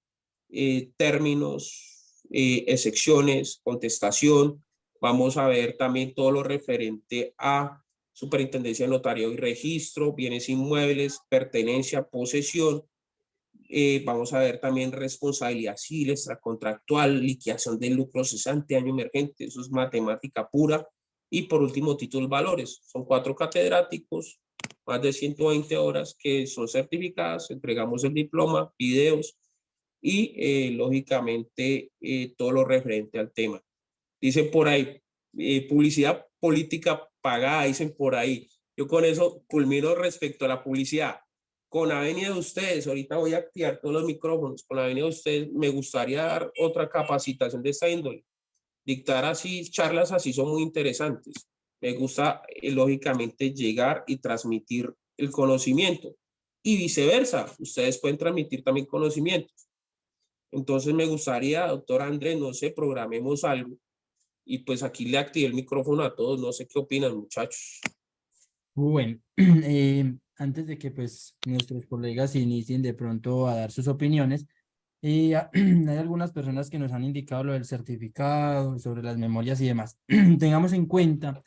términos, excepciones, contestación. Vamos a ver también todo lo referente a superintendencia de notario y registro, bienes inmuebles, pertenencia, posesión. Vamos a ver también responsabilidad civil, extracontractual, liquidación del lucro cesante, año emergente, eso es matemática pura. Y por último, títulos valores. Son 4 catedráticos, más de 120 horas que son certificadas, entregamos el diploma, videos y lógicamente todo lo referente al tema. Dicen por ahí, publicidad política pagada, dicen por ahí. Yo con eso culmino respecto a la publicidad. con la venia de ustedes, ahorita voy a activar todos los micrófonos, con la venia de ustedes, me gustaría dar otra capacitación de esta índole. Dictar así, charlas así son muy interesantes. Me gusta, lógicamente, llegar y transmitir el conocimiento. Y viceversa, ustedes pueden transmitir también conocimientos. Entonces me gustaría, doctor Andrés, no sé, programemos algo. Y pues aquí le activé el micrófono a todos, no sé qué opinan, muchachos. Bueno, antes de que pues nuestros colegas inicien de pronto a dar sus opiniones, hay algunas personas que nos han indicado lo del certificado, sobre las memorias y demás. Tengamos en cuenta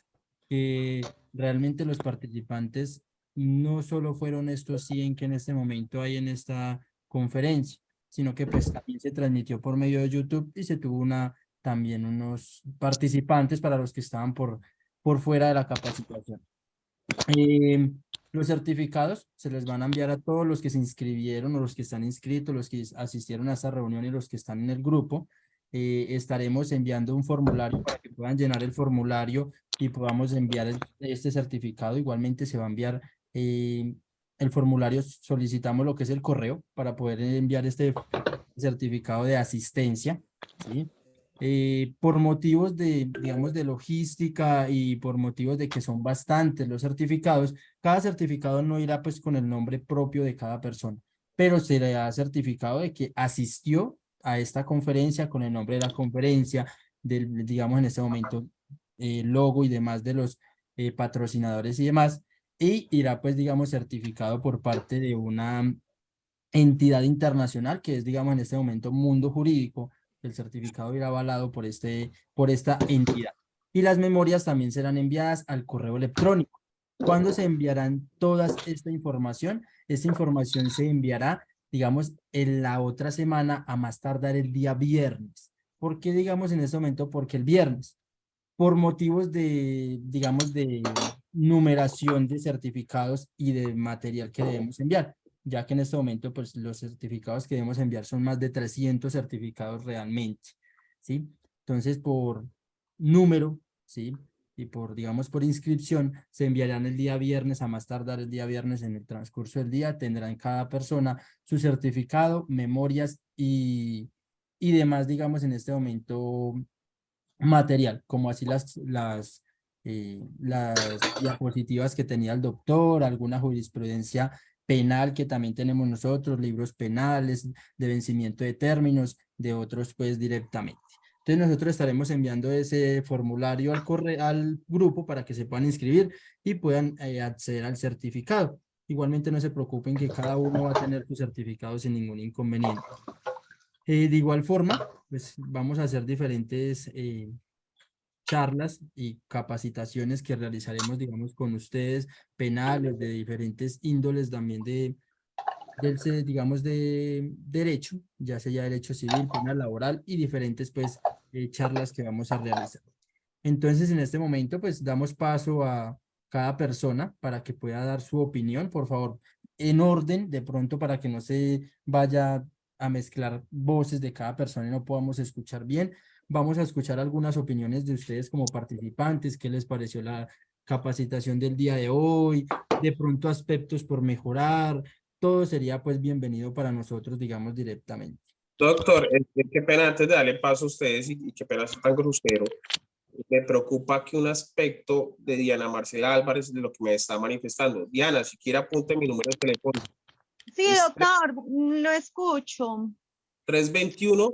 que realmente los participantes no solo fueron estos 100 que en este momento hay en esta conferencia, sino que pues también se transmitió por medio de YouTube y se tuvo también unos participantes para los que estaban por fuera de la capacitación. Los certificados se les van a enviar a todos los que se inscribieron o los que están inscritos, los que asistieron a esta reunión y los que están en el grupo. Estaremos enviando un formulario para que puedan llenar el formulario y podamos enviar este certificado. Igualmente se va a enviar el formulario, solicitamos lo que es el correo para poder enviar este certificado de asistencia, ¿sí? Por motivos de, digamos, de logística y por motivos de que son bastantes los certificados, cada certificado no irá pues con el nombre propio de cada persona, pero se le da certificado de que asistió a esta conferencia con el nombre de la conferencia, del, digamos, en este momento, logo y demás de los patrocinadores y demás, y irá pues, digamos, certificado por parte de una entidad internacional que es, digamos, en este momento Mundo Jurídico. El certificado irá avalado por esta entidad. Y las memorias también serán enviadas al correo electrónico. ¿Cuándo se enviarán toda esta información? Esta información se enviará, digamos, en la otra semana, a más tardar el día viernes. ¿Por qué, digamos, en este momento? Porque el viernes, por motivos de, digamos, de numeración de certificados y de material que debemos enviar, ya que en este momento, pues, los certificados que debemos enviar son más de 300 certificados realmente, ¿sí? Entonces, por número, ¿sí? Y por, digamos, por inscripción, se enviarán el día viernes, a más tardar el día viernes en el transcurso del día, tendrán cada persona su certificado, memorias y demás, digamos, en este momento, material, como así las diapositivas que tenía el doctor, alguna jurisprudencia penal que también tenemos nosotros, libros penales, de vencimiento de términos, de otros pues directamente. Entonces nosotros estaremos enviando ese formulario al grupo para que se puedan inscribir y puedan acceder al certificado. Igualmente no se preocupen que cada uno va a tener su certificado sin ningún inconveniente. De igual forma, pues vamos a hacer diferentes charlas y capacitaciones que realizaremos, digamos, con ustedes, penales, de diferentes índoles también digamos, de derecho, ya sea derecho civil, penal, laboral y diferentes, pues, charlas que vamos a realizar. Entonces, en este momento, pues, damos paso a cada persona para que pueda dar su opinión, por favor, en orden, de pronto, para que no se vaya a mezclar voces de cada persona y no podamos escuchar bien. Vamos a escuchar algunas opiniones de ustedes como participantes, qué les pareció la capacitación del día de hoy, de pronto aspectos por mejorar, todo sería pues bienvenido para nosotros, digamos, directamente. Doctor, qué pena antes de darle paso a ustedes y qué pena ser tan grosero. Me preocupa que un aspecto de Diana Marcela Álvarez de lo que me está manifestando. Diana, si quiere apunte mi número de teléfono. Sí, doctor, lo escucho. 321.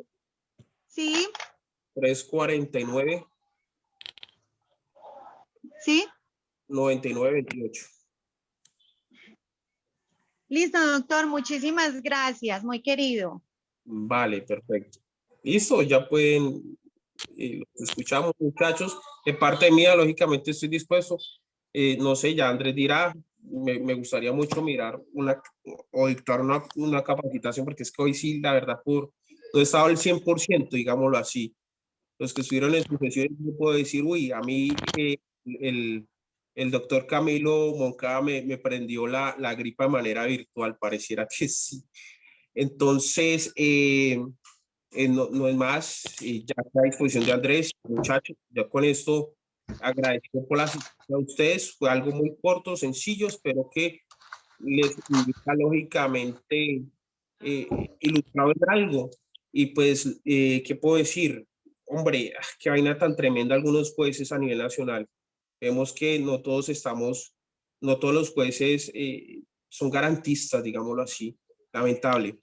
Sí. 349. Sí. 9928. Listo, doctor, muchísimas gracias, muy querido. Vale, perfecto. Listo, ya pueden, los escuchamos, muchachos. De parte mía, lógicamente estoy dispuesto. No sé, ya Andrés dirá, me gustaría mucho mirar o dictar una capacitación, porque es que hoy sí, la verdad, no he estado al 100%, digámoslo así. Los que estuvieron en sucesiones, no puedo decir, uy, a mí el doctor Camilo Moncada me prendió la gripa de manera virtual, pareciera que sí. Entonces, no es más, ya está a disposición de Andrés, muchachos. Ya con esto, agradecido por la asistencia a ustedes. Fue algo muy corto, sencillo. Espero que les indica lógicamente ilustrado en algo. Y pues, ¿qué puedo decir? Hombre, qué vaina tan tremenda algunos jueces a nivel nacional. Vemos que no todos los jueces son garantistas, digámoslo así. Lamentable.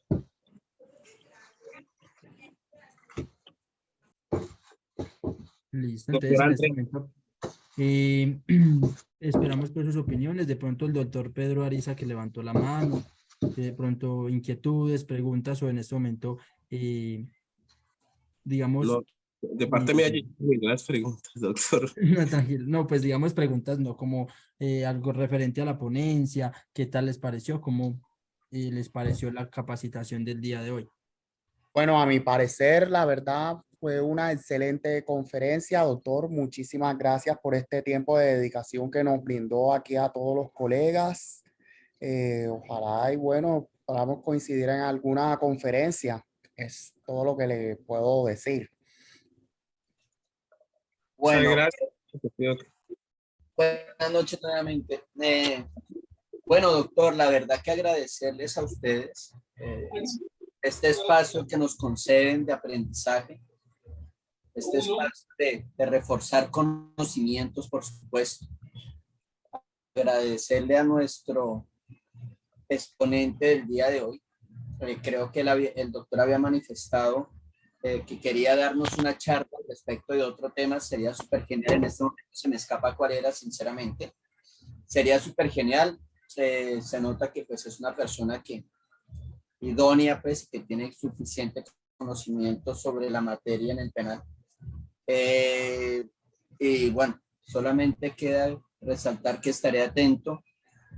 Listo, Doctor entonces en este Andrés. momento esperamos por sus opiniones. De pronto el doctor Pedro Ariza, que levantó la mano, de pronto inquietudes, preguntas, o en este momento, digamos, No, de parte mía, las preguntas, doctor. no, tranquilo, no, pues digamos preguntas, no, como algo referente a la ponencia, ¿qué tal les pareció? ¿Cómo les pareció la capacitación del día de hoy? Bueno, a mi parecer, la verdad, fue una excelente conferencia, doctor. Muchísimas gracias por este tiempo de dedicación que nos brindó aquí a todos los colegas. Ojalá y bueno, podamos coincidir en alguna conferencia. Es todo lo que le puedo decir. Muchas Bueno, gracias. buenas noches nuevamente. Bueno, doctor, la verdad que agradecerles a ustedes este espacio que nos conceden de aprendizaje, este espacio de reforzar conocimientos, por supuesto. Agradecerle a nuestro exponente del día de hoy. Creo que el doctor había manifestado que quería darnos una charla respecto de otro tema. Sería súper genial. En este momento se me escapa cuál era, sinceramente. Sería súper genial. Se nota que pues es una persona que idónea, pues que tiene suficiente conocimiento sobre la materia en el penal. Y bueno, solamente queda resaltar que estaré atento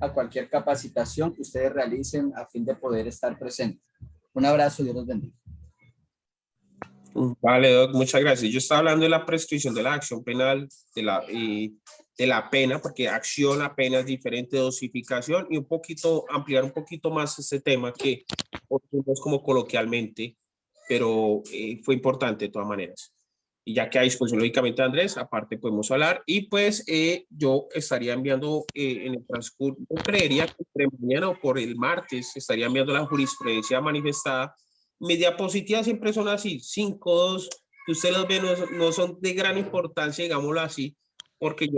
a cualquier capacitación que ustedes realicen a fin de poder estar presente. Un abrazo y Dios los bendiga. Vale, Doc, muchas gracias. Yo estaba hablando de la prescripción de la acción penal, de la pena, porque acción a pena es diferente, dosificación, y un poquito, ampliar un poquito más este tema que es como coloquialmente, pero fue importante de todas maneras. Y ya que a disposición, lógicamente, Andrés, aparte podemos hablar, y pues yo estaría enviando en el transcurso, yo creería que entre mañana o por el martes, estaría enviando la jurisprudencia manifestada. Mis diapositivas siempre son así, 5, 2, que usted los ve, no son de gran importancia, digámoslo así, porque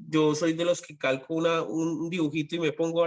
yo soy de los que calco un dibujito y me pongo